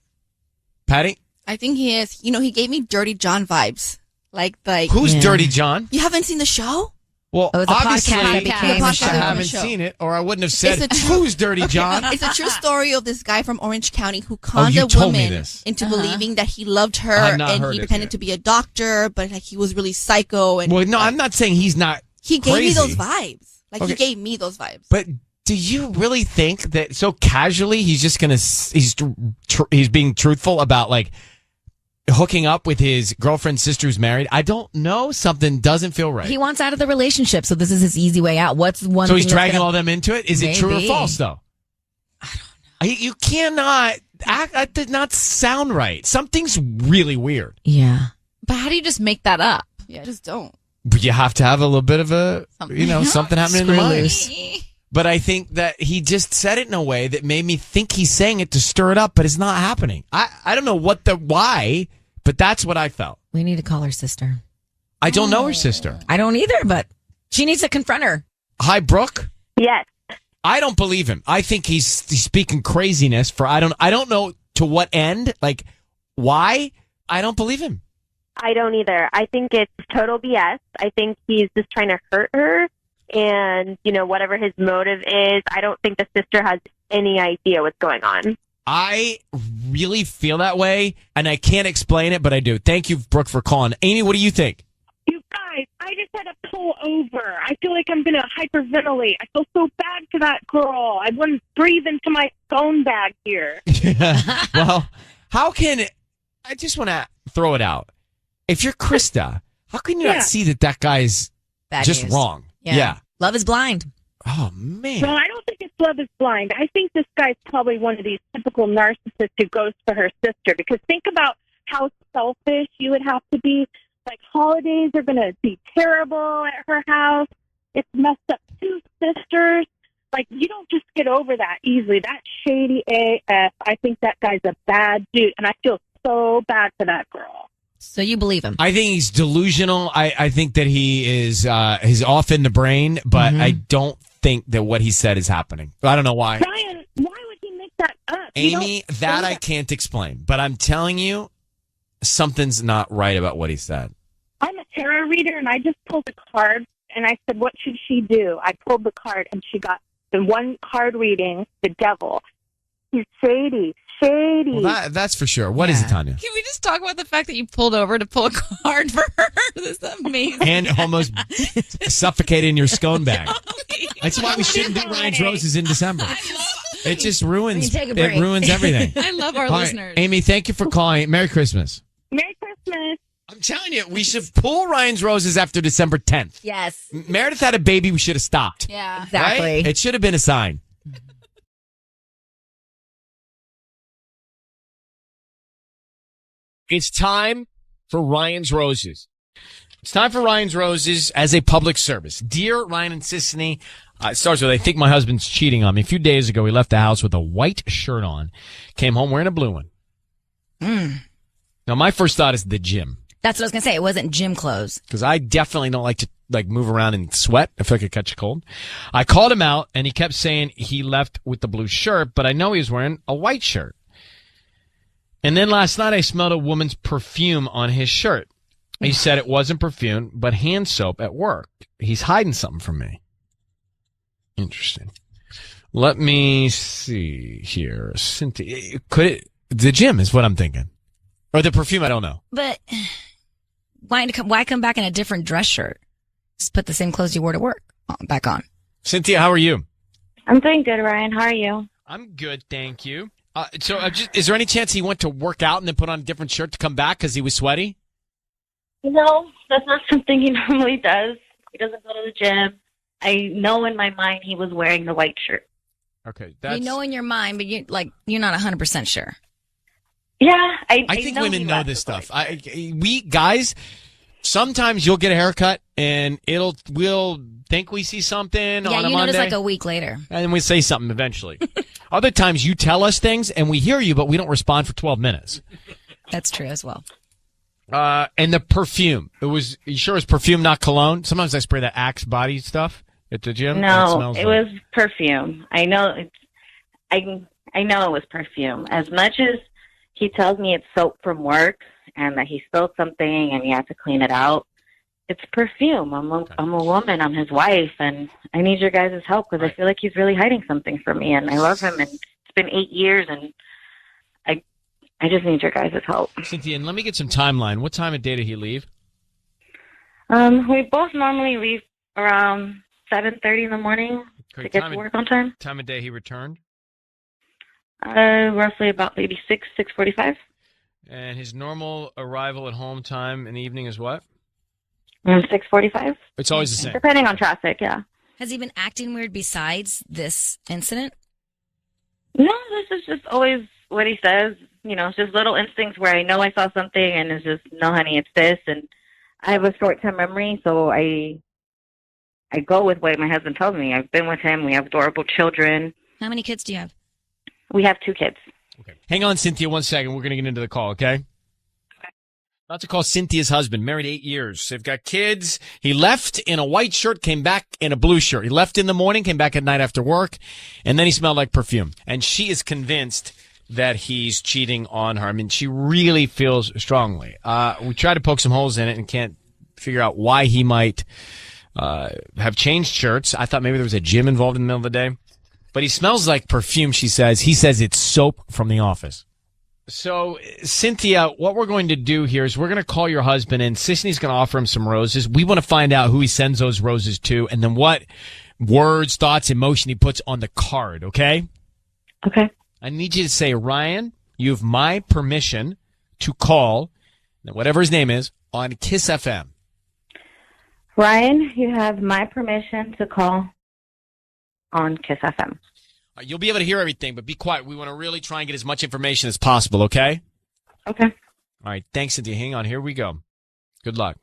Patty? I think he is. You know, he gave me Dirty John vibes. Like Who's Dirty John? You haven't seen the show? Well, Oh, it's a obviously, podcast that became I a show. haven't Show. seen it, or I wouldn't have said, It's a true- who's Dirty John? It's a true story of this guy from Orange County who conned you a told me woman this. into believing that he loved her, I've not and heard he it pretended yet. to be a doctor, but like he was really psycho. And Well, no, I'm not saying he's not he gave crazy. me those vibes. Like Okay. he gave me those vibes. But do you really think that so casually he's just going to, he's being truthful about like hooking up with his girlfriend's sister who's married? I don't know. Something doesn't feel right. He wants out of the relationship, so this is his easy way out. What's one? So he's thing that's dragging gonna- all them into it? Is it true or Maybe. false, though? I don't know. You cannot. That did not sound right. Something's really weird. Yeah. But how do you just make that up? Yeah, just don't. But you have to have a little bit of a, something happening in the Screw mind. loose. But I think that he just said it in a way that made me think he's saying it to stir it up, but it's not happening. I don't know why, but that's what I felt. We need to call her sister. I don't know her sister. I don't either, but she needs to confront her. Hi, Brooke. Yes. I don't believe him. I think he's speaking craziness for I don't know to what end, like why. I don't believe him. I don't either. I think it's total BS. I think he's just trying to hurt her. And, whatever his motive is, I don't think the sister has any idea what's going on. I really feel that way, and I can't explain it, but I do. Thank you, Brooke, for calling. Amy, what do you think? You guys, I just had to pull over. I feel like I'm going to hyperventilate. I feel so bad for that girl. I wouldn't breathe into my phone bag here. Well, I just want to throw it out. If you're Krista, how can you Yeah. not see that guy's Bad just news. wrong? Yeah. Love is blind. Oh, man. Well, I don't think it's love is blind. I think this guy's probably one of these typical narcissists who goes for her sister. Because think about how selfish you would have to be. Like, holidays are going to be terrible at her house. It's messed up two sisters. Like, you don't just get over that easily. That's shady AF. I think that guy's a bad dude. And I feel so bad for that girl. So you believe him? I think he's delusional. I think that he is he's off in the brain, but I don't think that what he said is happening. I don't know why. Ryan, why would he make that up? Amy, that I can't explain, but I'm telling you, something's not right about what he said. I'm a tarot reader, and I just pulled a card, and I said, what should she do? I pulled the card, and she got the one card reading, the devil. He's shady. Well, that's for sure. What is it, Tanya? Can we just talk about the fact that you pulled over to pull a card for her? This is amazing. And almost suffocated in your scone bag. That's why we shouldn't do Ryan's Roses in December. It just ruins. It ruins everything. I love our All right, listeners. Amy, thank you for calling. Merry Christmas. Merry Christmas. I'm telling you, we should pull Ryan's Roses after December 10th. Yes. Meredith had a baby. We should have stopped. Yeah. Exactly. Right? It should have been a sign. It's time for Ryan's Roses. It's time for Ryan's Roses as a public service. Dear Ryan and Sisney, it starts with, I think my husband's cheating on me. A few days ago, he left the house with a white shirt on, came home wearing a blue one. Now, my first thought is the gym. That's what I was going to say. It wasn't gym clothes. Because I definitely don't like to move around and sweat. I feel like I could catch a cold. I called him out, and he kept saying he left with the blue shirt, but I know he was wearing a white shirt. And then last night I smelled a woman's perfume on his shirt. He said it wasn't perfume, but hand soap at work. He's hiding something from me. Interesting. Let me see here. Cynthia, the gym is what I'm thinking. Or the perfume, I don't know. But why come back in a different dress shirt? Just put the same clothes you wore to work back on. Cynthia, how are you? I'm doing good, Ryan. How are you? I'm good, thank you. Is there any chance he went to work out and then put on a different shirt to come back because he was sweaty? No, that's not something he normally does. He doesn't go to the gym. I know in my mind he was wearing the white shirt. Okay, You know in your mind, but you're not 100% sure. Yeah, I think women know this stuff. We guys, sometimes you'll get a haircut and we'll think we see something on a Monday. Yeah, you notice like a week later. And then we say something eventually. Other times you tell us things and we hear you, but we don't respond for 12 minutes. That's true as well. And the perfume. You sure it was perfume, not cologne? Sometimes I spray that Axe body stuff at the gym. No, it was perfume. I know I know it was perfume. As much as he tells me it's soap from work and that he spilled something and he had to clean it out, it's perfume. I'm a woman. I'm his wife, and I need your guys' help because I feel like he's really hiding something from me, and I love him, and it's been 8 years, and I just need your guys' help. Cynthia, and let me get some timeline. What time of day did he leave? We both normally leave around 7:30 in the morning to get to work on time. Time of day he returned? Roughly about maybe 6:45. And his normal arrival at home time in the evening is what? 6:45. It's always the same. Depending on traffic, yeah. Has he been acting weird besides this incident? No, this is just always what he says. You know, it's just little instincts where I know I saw something and it's just, no, honey, it's this. And I have a short-term memory, so I go with what my husband tells me. I've been with him. We have adorable children. How many kids do you have? We have 2 kids. Okay. Hang on, Cynthia, 1 second. We're going to get into the call, okay? About to call Cynthia's husband, married 8 years. They've got kids. He left in a white shirt, came back in a blue shirt. He left in the morning, came back at night after work, and then he smelled like perfume. And she is convinced that he's cheating on her. I mean, she really feels strongly. We tried to poke some holes in it and can't figure out why he might have changed shirts. I thought maybe there was a gym involved in the middle of the day. But he smells like perfume, she says. He says it's soap from the office. So, Cynthia, what we're going to do here is we're going to call your husband, and Sisney's going to offer him some roses. We want to find out who he sends those roses to, and then what words, thoughts, emotion he puts on the card, okay? Okay. I need you to say, Ryan, you have my permission to call, whatever his name is, on KIIS-FM. Ryan, you have my permission to call on KIIS-FM. You'll be able to hear everything, but be quiet. We want to really try and get as much information as possible, okay? Okay. All right. Thanks, Cynthia. Hang on. Here we go. Good luck.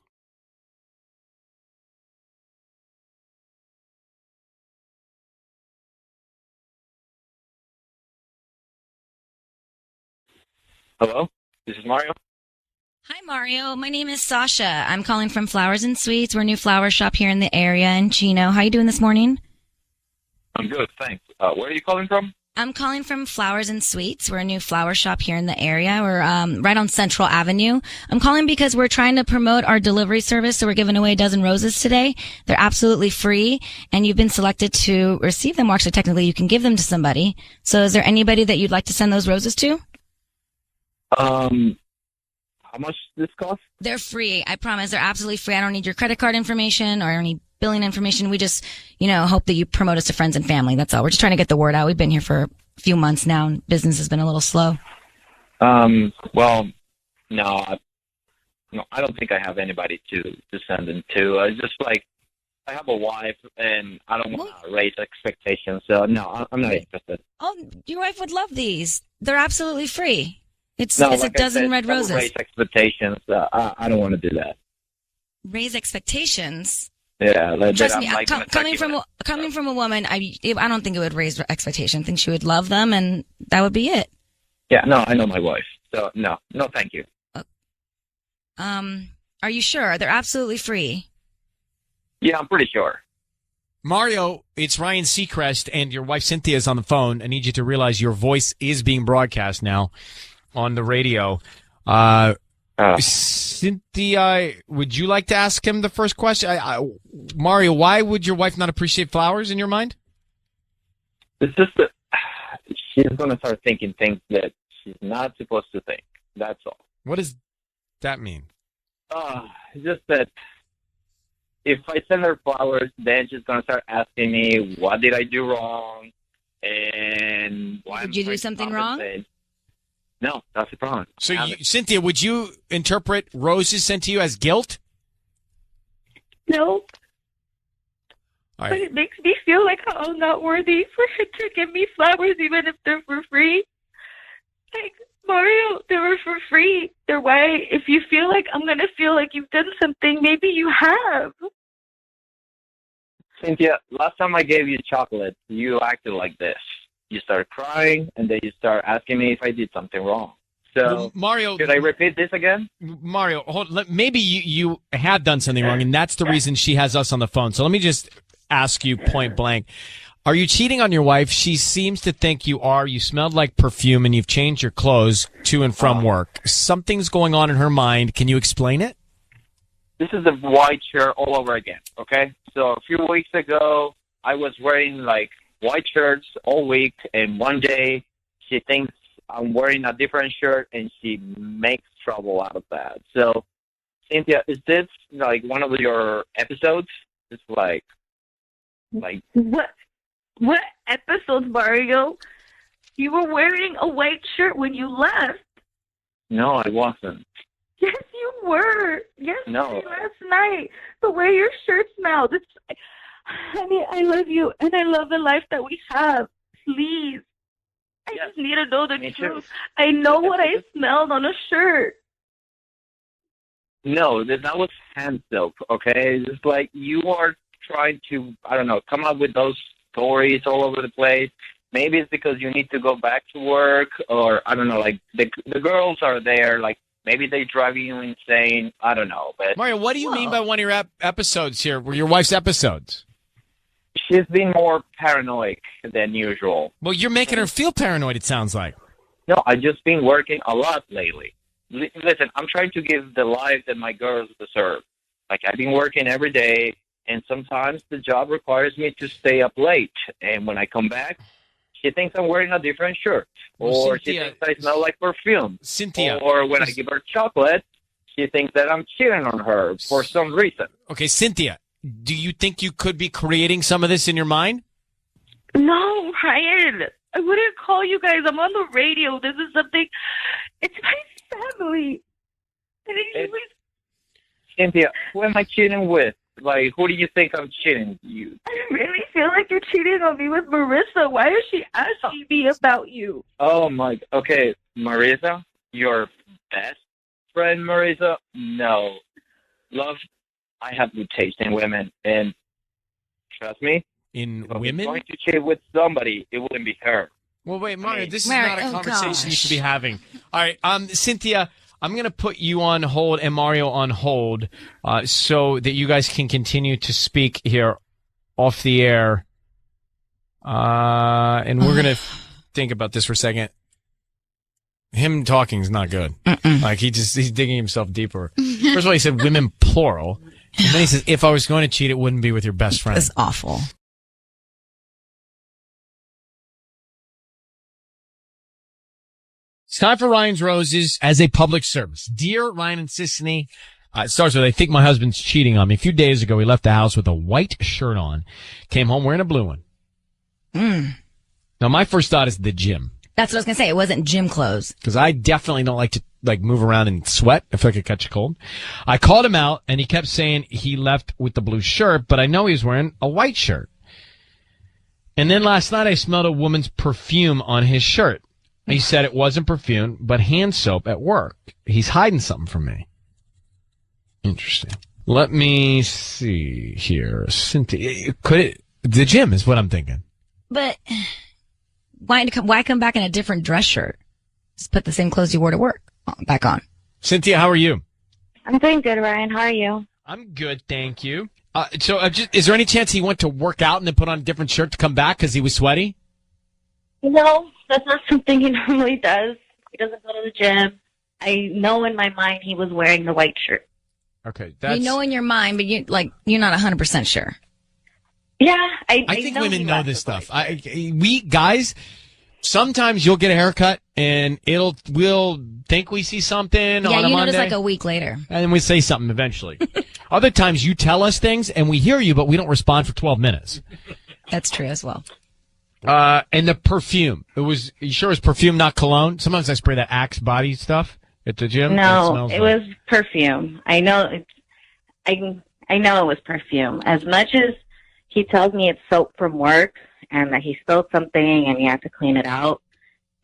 Hello? This is Mario. Hi, Mario. My name is Sasha. I'm calling from Flowers and Sweets. We're a new flower shop here in the area in Chino. How you doing this morning? I'm good, thanks. Where are you calling from? I'm calling from Flowers and Sweets. We're a new flower shop here in the area. We're right on Central Avenue. I'm calling because we're trying to promote our delivery service, so we're giving away a dozen roses today. They're absolutely free, and you've been selected to receive them. Well, actually, technically, you can give them to somebody. So is there anybody that you'd like to send those roses to? How much does this cost? They're free. I promise. They're absolutely free. I don't need your credit card information or any billing information. We just, hope that you promote us to friends and family. That's all. We're just trying to get the word out. We've been here for a few months now, and business has been a little slow. Well, no, I don't think I have anybody to send them to. I have a wife, and I don't want to raise expectations. So, no, I'm not interested. Oh, your wife would love these. They're absolutely free. It's No, a like I dozen said, red don't roses. raise expectations. I don't want to do that. Raise expectations. Yeah, Trust me, I'm coming from a woman, I don't think it would raise expectation. I think she would love them, and that would be it. Yeah, no, I know my wife. So, no, thank you. Are you sure? They're absolutely free. Yeah, I'm pretty sure. Mario, it's Ryan Seacrest, and your wife Cynthia is on the phone. I need you to realize your voice is being broadcast now on the radio. Cynthia, would you like to ask him the first question? Mario, why would your wife not appreciate flowers in your mind? It's just that she's going to start thinking things that she's not supposed to think. That's all. What does that mean? It's just that if I send her flowers, then she's going to start asking me, what did I do wrong? And why Did you do something wrong? No, that's the problem. So, Cynthia, would you interpret roses sent to you as guilt? No. All But right. it makes me feel like I'm not worthy for him to give me flowers, even if they're for free. Like, Mario, they were for free. They're why, if you feel like I'm going to feel like you've done something, maybe you have. Cynthia, last time I gave you chocolate, you acted like this. You start crying, and then you start asking me if I did something wrong. So, Well, Mario, should I repeat this again? Mario, maybe you have done something wrong, and that's the reason she has us on the phone. So let me just ask you point blank. Are you cheating on your wife? She seems to think you are. You smelled like perfume, and you've changed your clothes to and from work. Something's going on in her mind. Can you explain it? This is the white shirt all over again, okay? So a few weeks ago, I was wearing, white shirts all week, and one day she thinks I'm wearing a different shirt, and she makes trouble out of that. So, Cynthia, is this, one of your episodes? It's like... What episodes, Mario? You were wearing a white shirt when you left. No, I wasn't. Yes, you were. Yesterday, No. last night. The way your shirt smelled. Honey, I love you, and I love the life that we have. Please. I just need to know the truth. I know what I smelled on a shirt. No, that was hand soap, okay? It's like you are trying to, come up with those stories all over the place. Maybe it's because you need to go back to work, or, the girls are there, maybe they drive you insane. I don't know. But Mario, what do you mean by one of your episodes here, were your wife's episodes? She's been more paranoid than usual. Well, you're making her feel paranoid, it sounds like. No, I've just been working a lot lately. Listen, I'm trying to give the life that my girls deserve. I've been working every day, and sometimes the job requires me to stay up late. And when I come back, she thinks I'm wearing a different shirt. Or she thinks I smell like perfume. Cynthia. Or when I give her chocolate, she thinks that I'm cheating on her for some reason. Okay, Cynthia, do you think you could be creating some of this in your mind? No, Ryan. I wouldn't call you guys. I'm on the radio. This is something. It's my family. And Cynthia, who am I cheating with? Who do you think I'm cheating? You? I really feel like you're cheating on me with Marissa. Why is she asking me about you? Oh, my. Okay, Marissa? Your best friend, Marissa? No. Love, I have good taste in women, and trust me, in if women? I'm going to cheat with somebody, it wouldn't be her. Well, wait, Mario, this is not a conversation you should be having. All right, Cynthia, I'm going to put you on hold and Mario on hold so that you guys can continue to speak here off the air. And we're going to think about this for a second. Him talking is not good. Like he's digging himself deeper. First of all, he said women plural. And then he says, if I was going to cheat, it wouldn't be with your best friend. That's awful. It's time for Ryan's Roses as a public service. Dear Ryan and Sisney, it starts with, I think my husband's cheating on me. A few days ago, he left the house with a white shirt on, came home wearing a blue one. Now, my first thought is the gym. That's what I was going to say. It wasn't gym clothes. Because I definitely don't like to move around and sweat. I feel like I catch a cold. I called him out, and he kept saying he left with the blue shirt, but I know he was wearing a white shirt. And then last night, I smelled a woman's perfume on his shirt. He said it wasn't perfume, but hand soap at work. He's hiding something from me. Interesting. Let me see here. Cynthia, the gym is what I'm thinking. But why come back in a different dress shirt? Just put the same clothes you wore to work back on. Cynthia, how are you? I'm doing good, Ryan. How are you? I'm good, thank you. Is there any chance he went to work out and then put on a different shirt to come back because he was sweaty? No, that's not something he normally does. He doesn't go to the gym. I know in my mind he was wearing the white shirt. Okay, You know in your mind, but you're not 100% sure. Yeah, I think women know this stuff. We guys, sometimes you'll get a haircut and we'll think we see something on a Monday. Yeah, you notice like a week later. And then we say something eventually. Other times you tell us things and we hear you, but we don't respond for 12 minutes. That's true as well. And the perfume. You sure it was perfume, not cologne? Sometimes I spray that Axe body stuff at the gym. No, it was perfume. I know I know it was perfume. As much as he tells me it's soap from work and that he spilled something and he had to clean it out,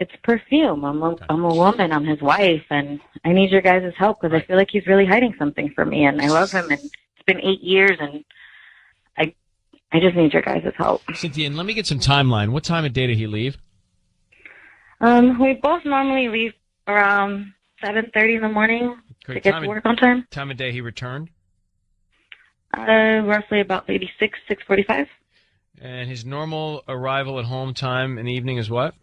it's perfume. I'm a woman. I'm his wife, and I need your guys' help because I feel like he's really hiding something from me, and I love him, and it's been 8 years, and I just need your guys' help. Cynthia, and let me get some timeline. What time of day did he leave? We both normally leave around 7:30 in the morning to get to work on time. Time of day he returned? Roughly about maybe 6:45. And his normal arrival at home time in the evening is what?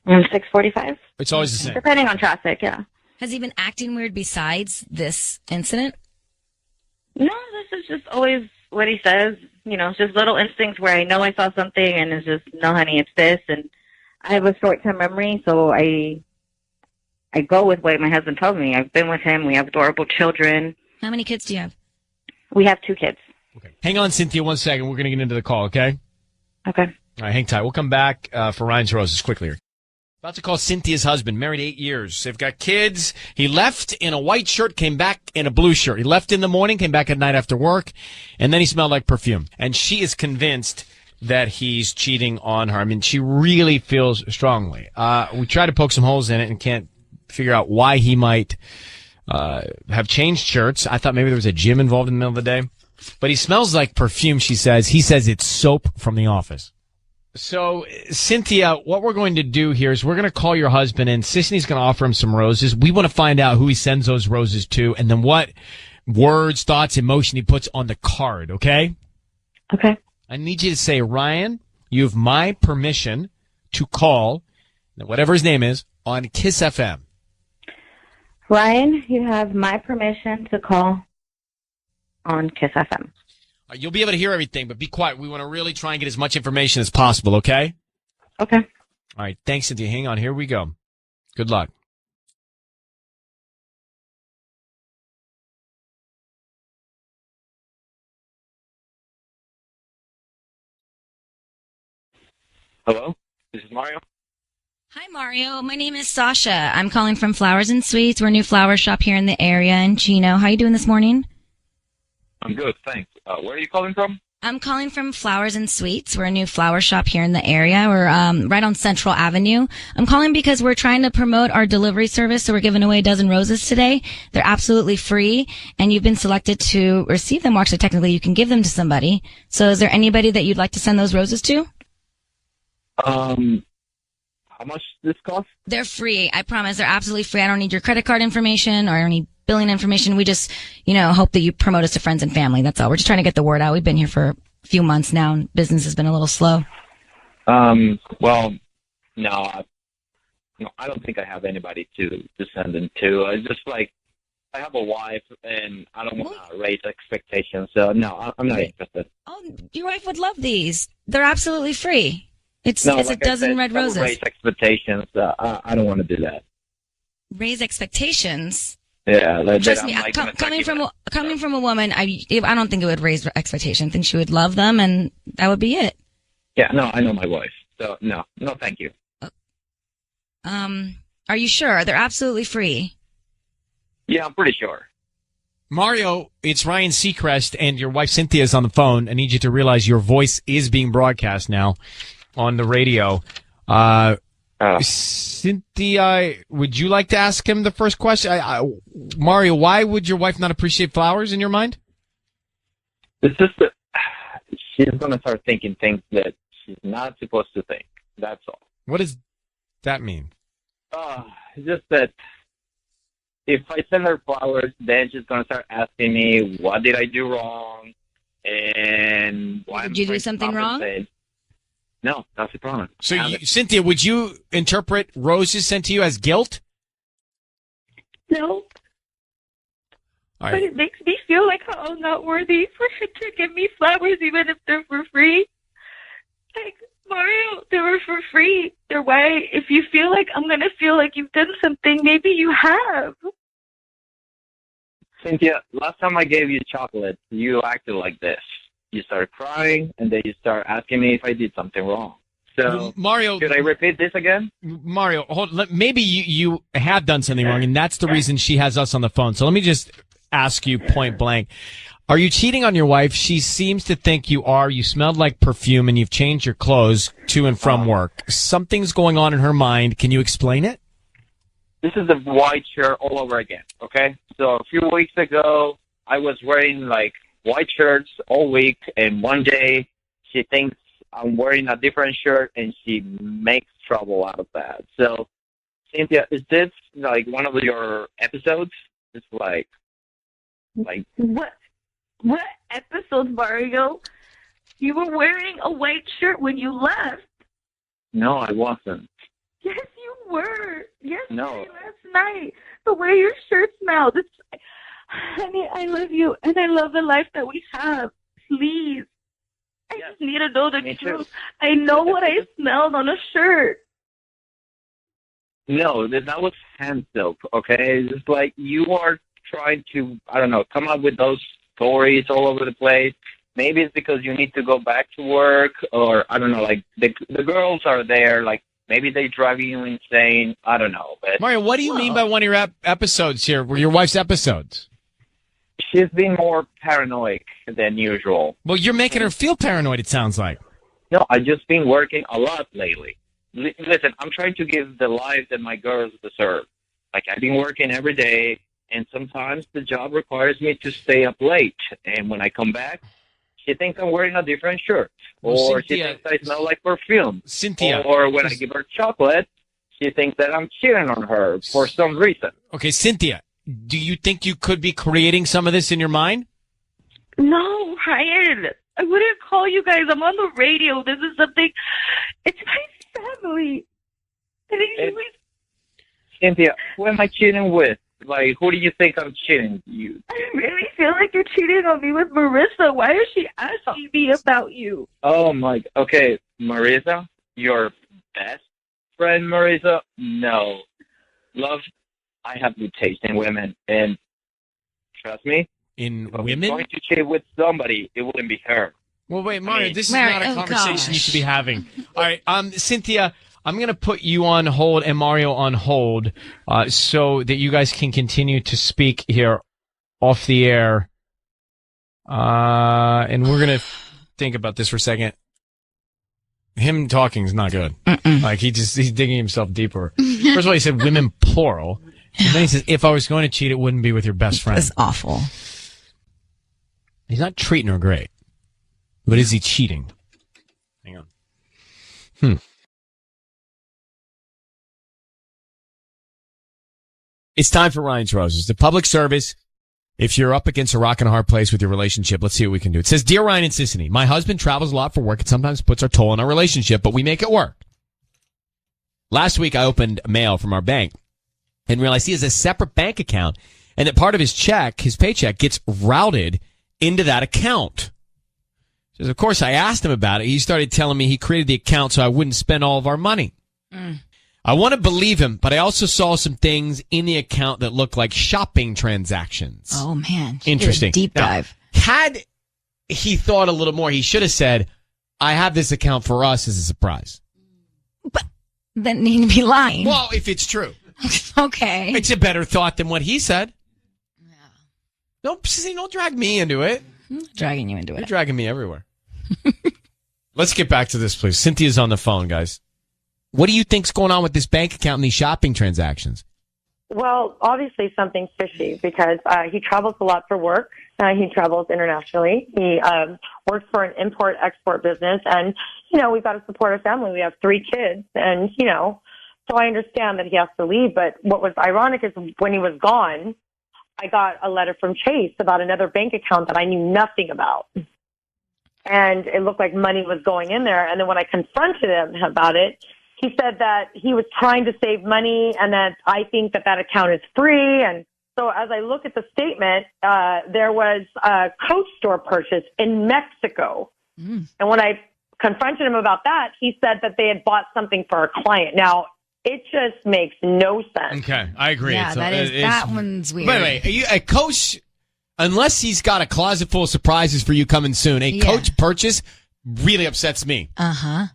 6:45. It's always the same. Depending on traffic, yeah. Has he been acting weird besides this incident? No, this is just always what he says. You know, it's just little instincts where I know I saw something and it's just, no, honey, it's this. And I have a short-term memory, so I go with what my husband tells me. I've been with him. We have adorable children. How many kids do you have? We have 2 kids. Okay. Hang on, Cynthia, 1 second. We're going to get into the call, okay? Okay. All right, hang tight. We'll come back for Ryan's Roses quickly here. About to call Cynthia's husband, married 8 years. They've got kids. He left in a white shirt, came back in a blue shirt. He left in the morning, came back at night after work, and then he smelled like perfume. And she is convinced that he's cheating on her. I mean, she really feels strongly. We tried to poke some holes in it and can't figure out why he might have changed shirts. I thought maybe there was a gym involved in the middle of the day. But he smells like perfume, she says. He says it's soap from the office. So, Cynthia, what we're going to do here is we're going to call your husband, and Sisney's going to offer him some roses. We want to find out who he sends those roses to, and then what words, thoughts, emotion he puts on the card, okay? Okay. I need you to say, Ryan, you have my permission to call, whatever his name is, on KIIS-FM. Ryan, you have my permission to call on KIIS-FM. You'll be able to hear everything, but be quiet. We want to really try and get as much information as possible, okay? Okay. All right. Thanks, Cynthia. Hang on. Here we go. Good luck. Hello? This is Mario. Hi, Mario. My name is Sasha. I'm calling from Flowers and Sweets. We're a new flower shop here in the area in Chino. How are you doing this morning? I'm good, thanks. Where are you calling from? I'm calling from Flowers and Sweets. We're a new flower shop here in the area. We're right on Central Avenue. I'm calling because we're trying to promote our delivery service, so we're giving away a dozen roses today. They're absolutely free, and you've been selected to receive them. Well, actually, technically, you can give them to somebody. So is there anybody that you'd like to send those roses to? how much this costs? They're free. I promise. They're absolutely free. I don't need your credit card information or any billing information. We just, hope that you promote us to friends and family. That's all. We're just trying to get the word out. We've been here for a few months now, and business has been a little slow. Well, no, I don't think I have anybody to send them to. It's just like, I have a wife, and I don't want to raise expectations. So, no, I'm not interested. Oh, your wife would love these. They're absolutely free. It's like a dozen red I would roses. raise expectations. I don't want to do that. Raise expectations. Yeah, Trust me, coming from a woman, I don't think it would raise expectations. I think she would love them, and that would be it. Yeah, no, I know my wife. So, no, thank you. Are you sure? They're absolutely free. Yeah, I'm pretty sure. Mario, it's Ryan Seacrest, and your wife Cynthia is on the phone. I need you to realize your voice is being broadcast now on the radio. Cynthia, would you like to ask him the first question? Mario, why would your wife not appreciate flowers in your mind? It's just that she's going to start thinking things that she's not supposed to think. That's all. What does that mean? It's just that if I send her flowers, then she's going to start asking me, what did I do wrong? And why did you do something wrong? No, that's the problem. So, Cynthia, would you interpret roses sent to you as guilt? No. All But right. it makes me feel like I'm not worthy for him to give me flowers, even if they're for free. Like, Mario, they were for free. They're why, if you feel like I'm going to feel like you've done something, maybe you have. Cynthia, last time I gave you chocolate, you acted like this. You started crying, and then you start asking me if I did something wrong. So, Mario, should I repeat this again? Mario, maybe you have done something wrong, and that's the reason she has us on the phone. So let me just ask you point blank. Are you cheating on your wife? She seems to think you are. You smelled like perfume, and you've changed your clothes to and from work. Something's going on in her mind. Can you explain it? This is the white shirt all over again, okay? So a few weeks ago, I was wearing, like, white shirts all week, and one day she thinks I'm wearing a different shirt, and she makes trouble out of that. So, Cynthia, is this, like, one of your episodes? It's like... What episode, Mario? You were wearing a white shirt when you left. No, I wasn't. Yes, you were. Yes, No. last night. The way your shirt smelled. Honey, I love you, and I love the life that we have. Please. I just need to know the truth. I know what I smelled on a shirt. No, that was hand soap, okay? It's just like you are trying to, I don't know, come up with those stories all over the place. Maybe it's because you need to go back to work, or I don't know, like the girls are there, like maybe they drive you insane. I don't know. But Mario, what do you mean by one of your episodes here, your wife's episodes? She's been more paranoid than usual. Well, you're making her feel paranoid, it sounds like. No, I've just been working a lot lately. Listen, I'm trying to give the life that my girls deserve. Like, I've been working every day, and sometimes the job requires me to stay up late. And when I come back, she thinks I'm wearing a different shirt. Or she thinks I smell like perfume. Cynthia. Or when I give her chocolate, she thinks that I'm cheating on her for some reason. Okay, Cynthia, do you think you could be creating some of this in your mind? No, Ryan. I wouldn't call you guys. I'm on the radio. This is something. It's my family. Cynthia, who am I cheating with? Like, who do you think I'm cheating? You? I really feel like you're cheating on me with Marissa. Why is she asking me about you? Oh, my. Okay, Marissa? Your best friend, Marissa? No. Love, I have good taste in women. And trust me, in if women? I'm going to cheat with somebody, it wouldn't be her. Well, wait, Mario, this is Mario, not a oh, conversation you gosh. should be having. All right, Cynthia, I'm going to put you on hold and Mario on hold so that you guys can continue to speak here off the air. And we're going to think about this for a second. Him talking is not good. Like, he's digging himself deeper. First of all, he said women plural. And then he says, if I was going to cheat, it wouldn't be with your best friend. That's awful. He's not treating her great. But is he cheating? Hang on. It's time for Ryan's Roses, the public service. If you're up against a rock and a hard place with your relationship, let's see what we can do. It says, Dear Ryan and Sissany, my husband travels a lot for work and sometimes puts our toll on our relationship, but we make it work. Last week, I opened mail from our bank and realized he has a separate bank account and that part of his paycheck gets routed into that account. Says, of course, I asked him about it. He started telling me he created the account so I wouldn't spend all of our money. I want to believe him, but I also saw some things in the account that look like shopping transactions. Oh, man. Interesting. Deep dive. Now, had he thought a little more, he should have said, I have this account for us as a surprise. But then he'd be lying. Well, if it's true. Okay. It's a better thought than what he said. Yeah. Don't drag me into it. I'm not dragging you into You're it. dragging me everywhere. Let's get back to this, please. Cynthia's on the phone, guys. What do you think's going on with this bank account and these shopping transactions? Well, obviously something's fishy because he travels a lot for work. He travels internationally. He works for an import-export business. And, we've got to support our family. We have 3 kids. And, so I understand that he has to leave. But what was ironic is when he was gone, I got a letter from Chase about another bank account that I knew nothing about. And it looked like money was going in there. And then when I confronted him about it, he said that he was trying to save money and that I think that account is free. And so as I look at the statement, there was a Coach store purchase in Mexico. And when I confronted him about that, he said that they had bought something for a client. Now, it just makes no sense. Okay, I agree. Yeah, that one's weird. Wait, a Coach, unless he's got a closet full of surprises for you coming soon, a Coach purchase really upsets me. Uh-huh.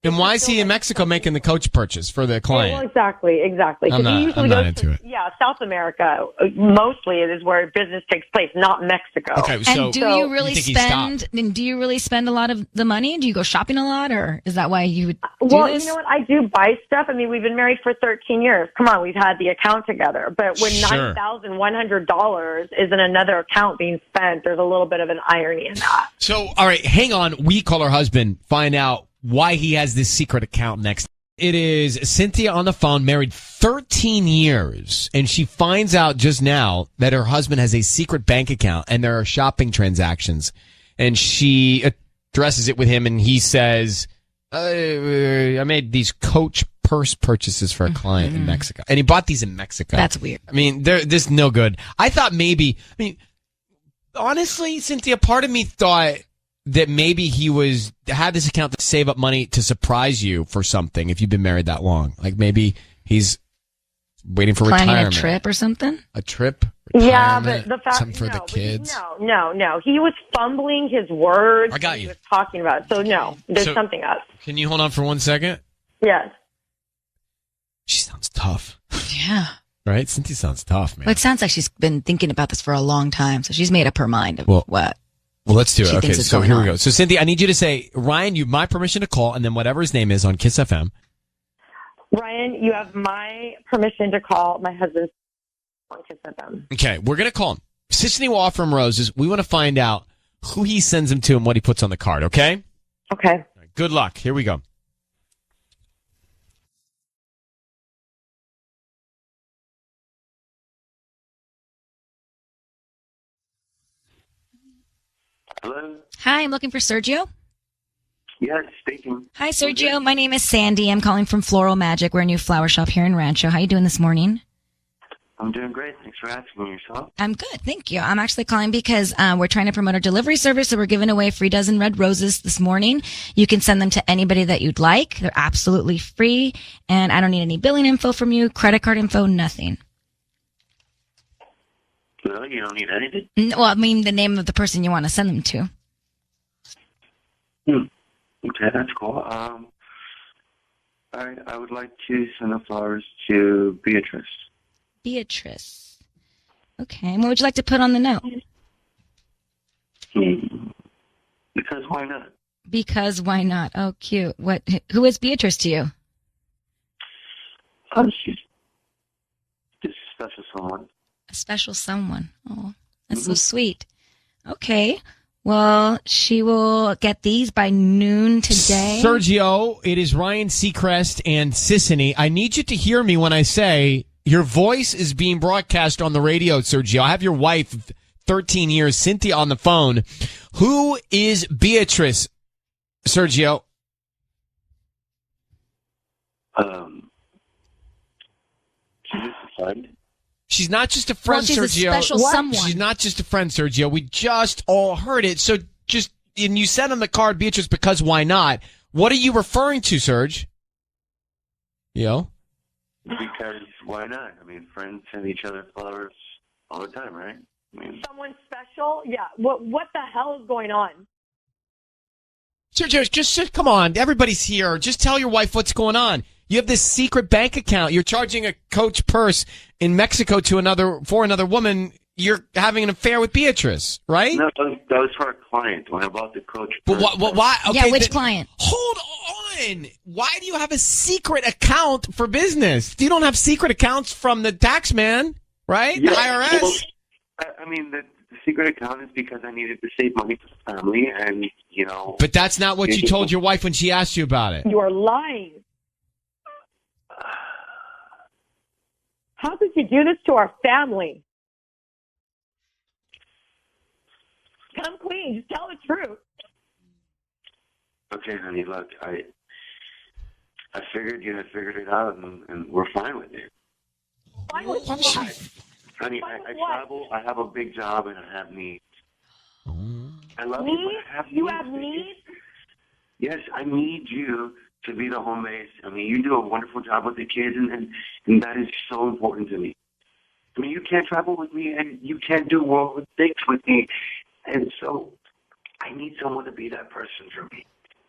Then why is he in Mexico making the Coach purchase for the client? Well, exactly. 'Cause I'm he usually not goes into it. Yeah, South America. Mostly it is where business takes place, not Mexico. Okay, so And do you really spend a lot of the money? Do you go shopping a lot, or is that why you would do Well, this? you know what? I do buy stuff. I mean, we've been married for 13 years. Come on, we've had the account together. But when Sure. $9,100 is in another account being spent, there's a little bit of an irony in that. So, all right, hang on. We call her husband, find out why he has this secret account next. It is Cynthia on the phone, married 13 years, and she finds out just now that her husband has a secret bank account and there are shopping transactions. And she addresses it with him, and he says, I made these Coach purse purchases for a client in Mexico. And he bought these in Mexico. That's weird. I mean, this is no good. I thought honestly, Cynthia, part of me thought that maybe he had this account to save up money to surprise you for something if you've been married that long. Like maybe he's waiting for Planning retirement. a trip or something? A trip? Yeah, Retirement, but the fact something for the kids. No. He was fumbling his words. I got when you. He was talking about it. So no, there's So- something up. Can you hold on for 1 second? Yes. She sounds tough. Yeah. Right? Cynthia sounds tough, man. Well, it sounds like she's been thinking about this for a long time, so she's made up her mind of what. Well, let's do it. She Okay, thinks is so going here we on. go. So, Cynthia, I need you to say, Ryan, you have my permission to call, and then whatever his name is on KIIS-FM. Ryan, you have my permission to call my husband on KIIS-FM. Okay, we're going to call him. Sissany will offer him roses. We want to find out who he sends them to and what he puts on the card, okay? Okay. Good luck. Here we go. Hello? Hi, I'm looking for Sergio. Yes, speaking. Hi, Sergio. My name is Sandy. I'm calling from Floral Magic. We're a new flower shop here in Rancho. How you doing this morning? I'm doing great. Thanks for asking yourself. I'm good, thank you. I'm actually calling because we're trying to promote our delivery service, so we're giving away a free dozen red roses this morning. You can send them to anybody that you'd like. They're absolutely free, and I don't need any billing info from you, credit card info, nothing. Really? You don't need anything? Well, I mean the name of the person you want to send them to. Okay, that's cool. All right, I would like to send the flowers to Beatrice. Beatrice. Okay, and what would you like to put on the note? Because why not? Because why not? Oh, cute. Who is Beatrice to you? She's just a special someone. A special someone. Oh, that's so sweet. Okay. Well, she will get these by noon today. Sergio, it is Ryan Seacrest and Sissany. I need you to hear me when I say Your voice is being broadcast on the radio, Sergio. I have your wife of 13 years, Cynthia, on the phone. Who is Beatrice, Sergio? She's just a friend. She's not just a friend, she's Sergio. a special someone. She's not just a friend, Sergio. We just all heard it. So and you said on the card, Beatrice, because why not? What are you referring to, Serge? Because why not? I mean, friends send each other flowers all the time, right? I mean, Someone special? Yeah. What the hell is going on? Sergio, just come on. Everybody's here. Just tell your wife what's going on. You have this secret bank account. You're charging a Coach purse in Mexico for another woman. You're having an affair with Beatrice, right? No, that was for a client when I bought the Coach But purse. why? Okay, which client? Hold on. Why do you have a secret account for business? You don't have secret accounts from the tax man, right? Yeah, the IRS. well, I mean, the secret account is because I needed to save money for the family, and But that's not what you told your wife when she asked you about it. You are lying. How could you do this to our family? Come clean. Just tell the truth. Okay, honey, look, I figured you had figured it out, and we're fine with it. Fine with what? Honey, I travel, I have a big job, and I have needs. I love you, but I have needs. You have needs? Yes, I need you to be the home base. I mean, you do a wonderful job with the kids, and that is so important to me. I mean, you can't travel with me, and you can't do world things with me, and so I need someone to be that person for me.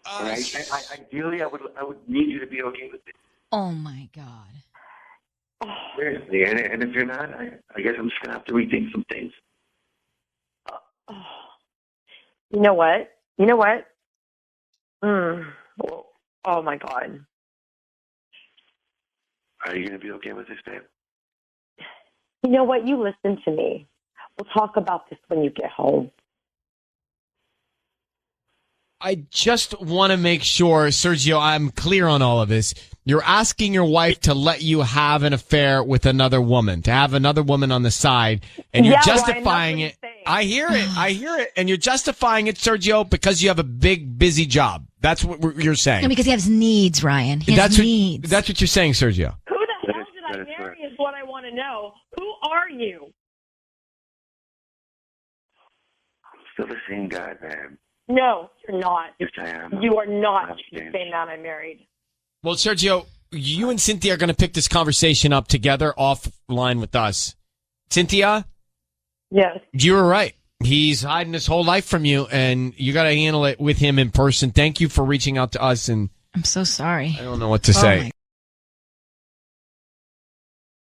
All right? Ideally, I would need you to be okay with it. Oh my God. Seriously, and if you're not, I guess I'm just gonna have to rethink some things. You know what? Oh my God. Are you gonna be okay with this, babe? You know what? You listen to me. We'll talk about this when you get home. I just want to make sure, Sergio, I'm clear on all of this. You're asking your wife to let you have an affair with another woman, to have another woman on the side, and you're justifying it. I hear it. And you're justifying it, Sergio, because you have a big, busy job. That's what you're saying. No, because he has needs, Ryan. He has needs. That's what you're saying, Sergio. Who the hell did I marry is what I want to know. Who are you? I'm still the same guy, man. No, you're not. Yes, I am. You are not the same man I married. Well, Sergio, you and Cynthia are going to pick this conversation up together offline with us. Cynthia? Yes. You were right. He's hiding his whole life from you, and you got to handle it with him in person. Thank you for reaching out to us. And I'm so sorry. I don't know what to say.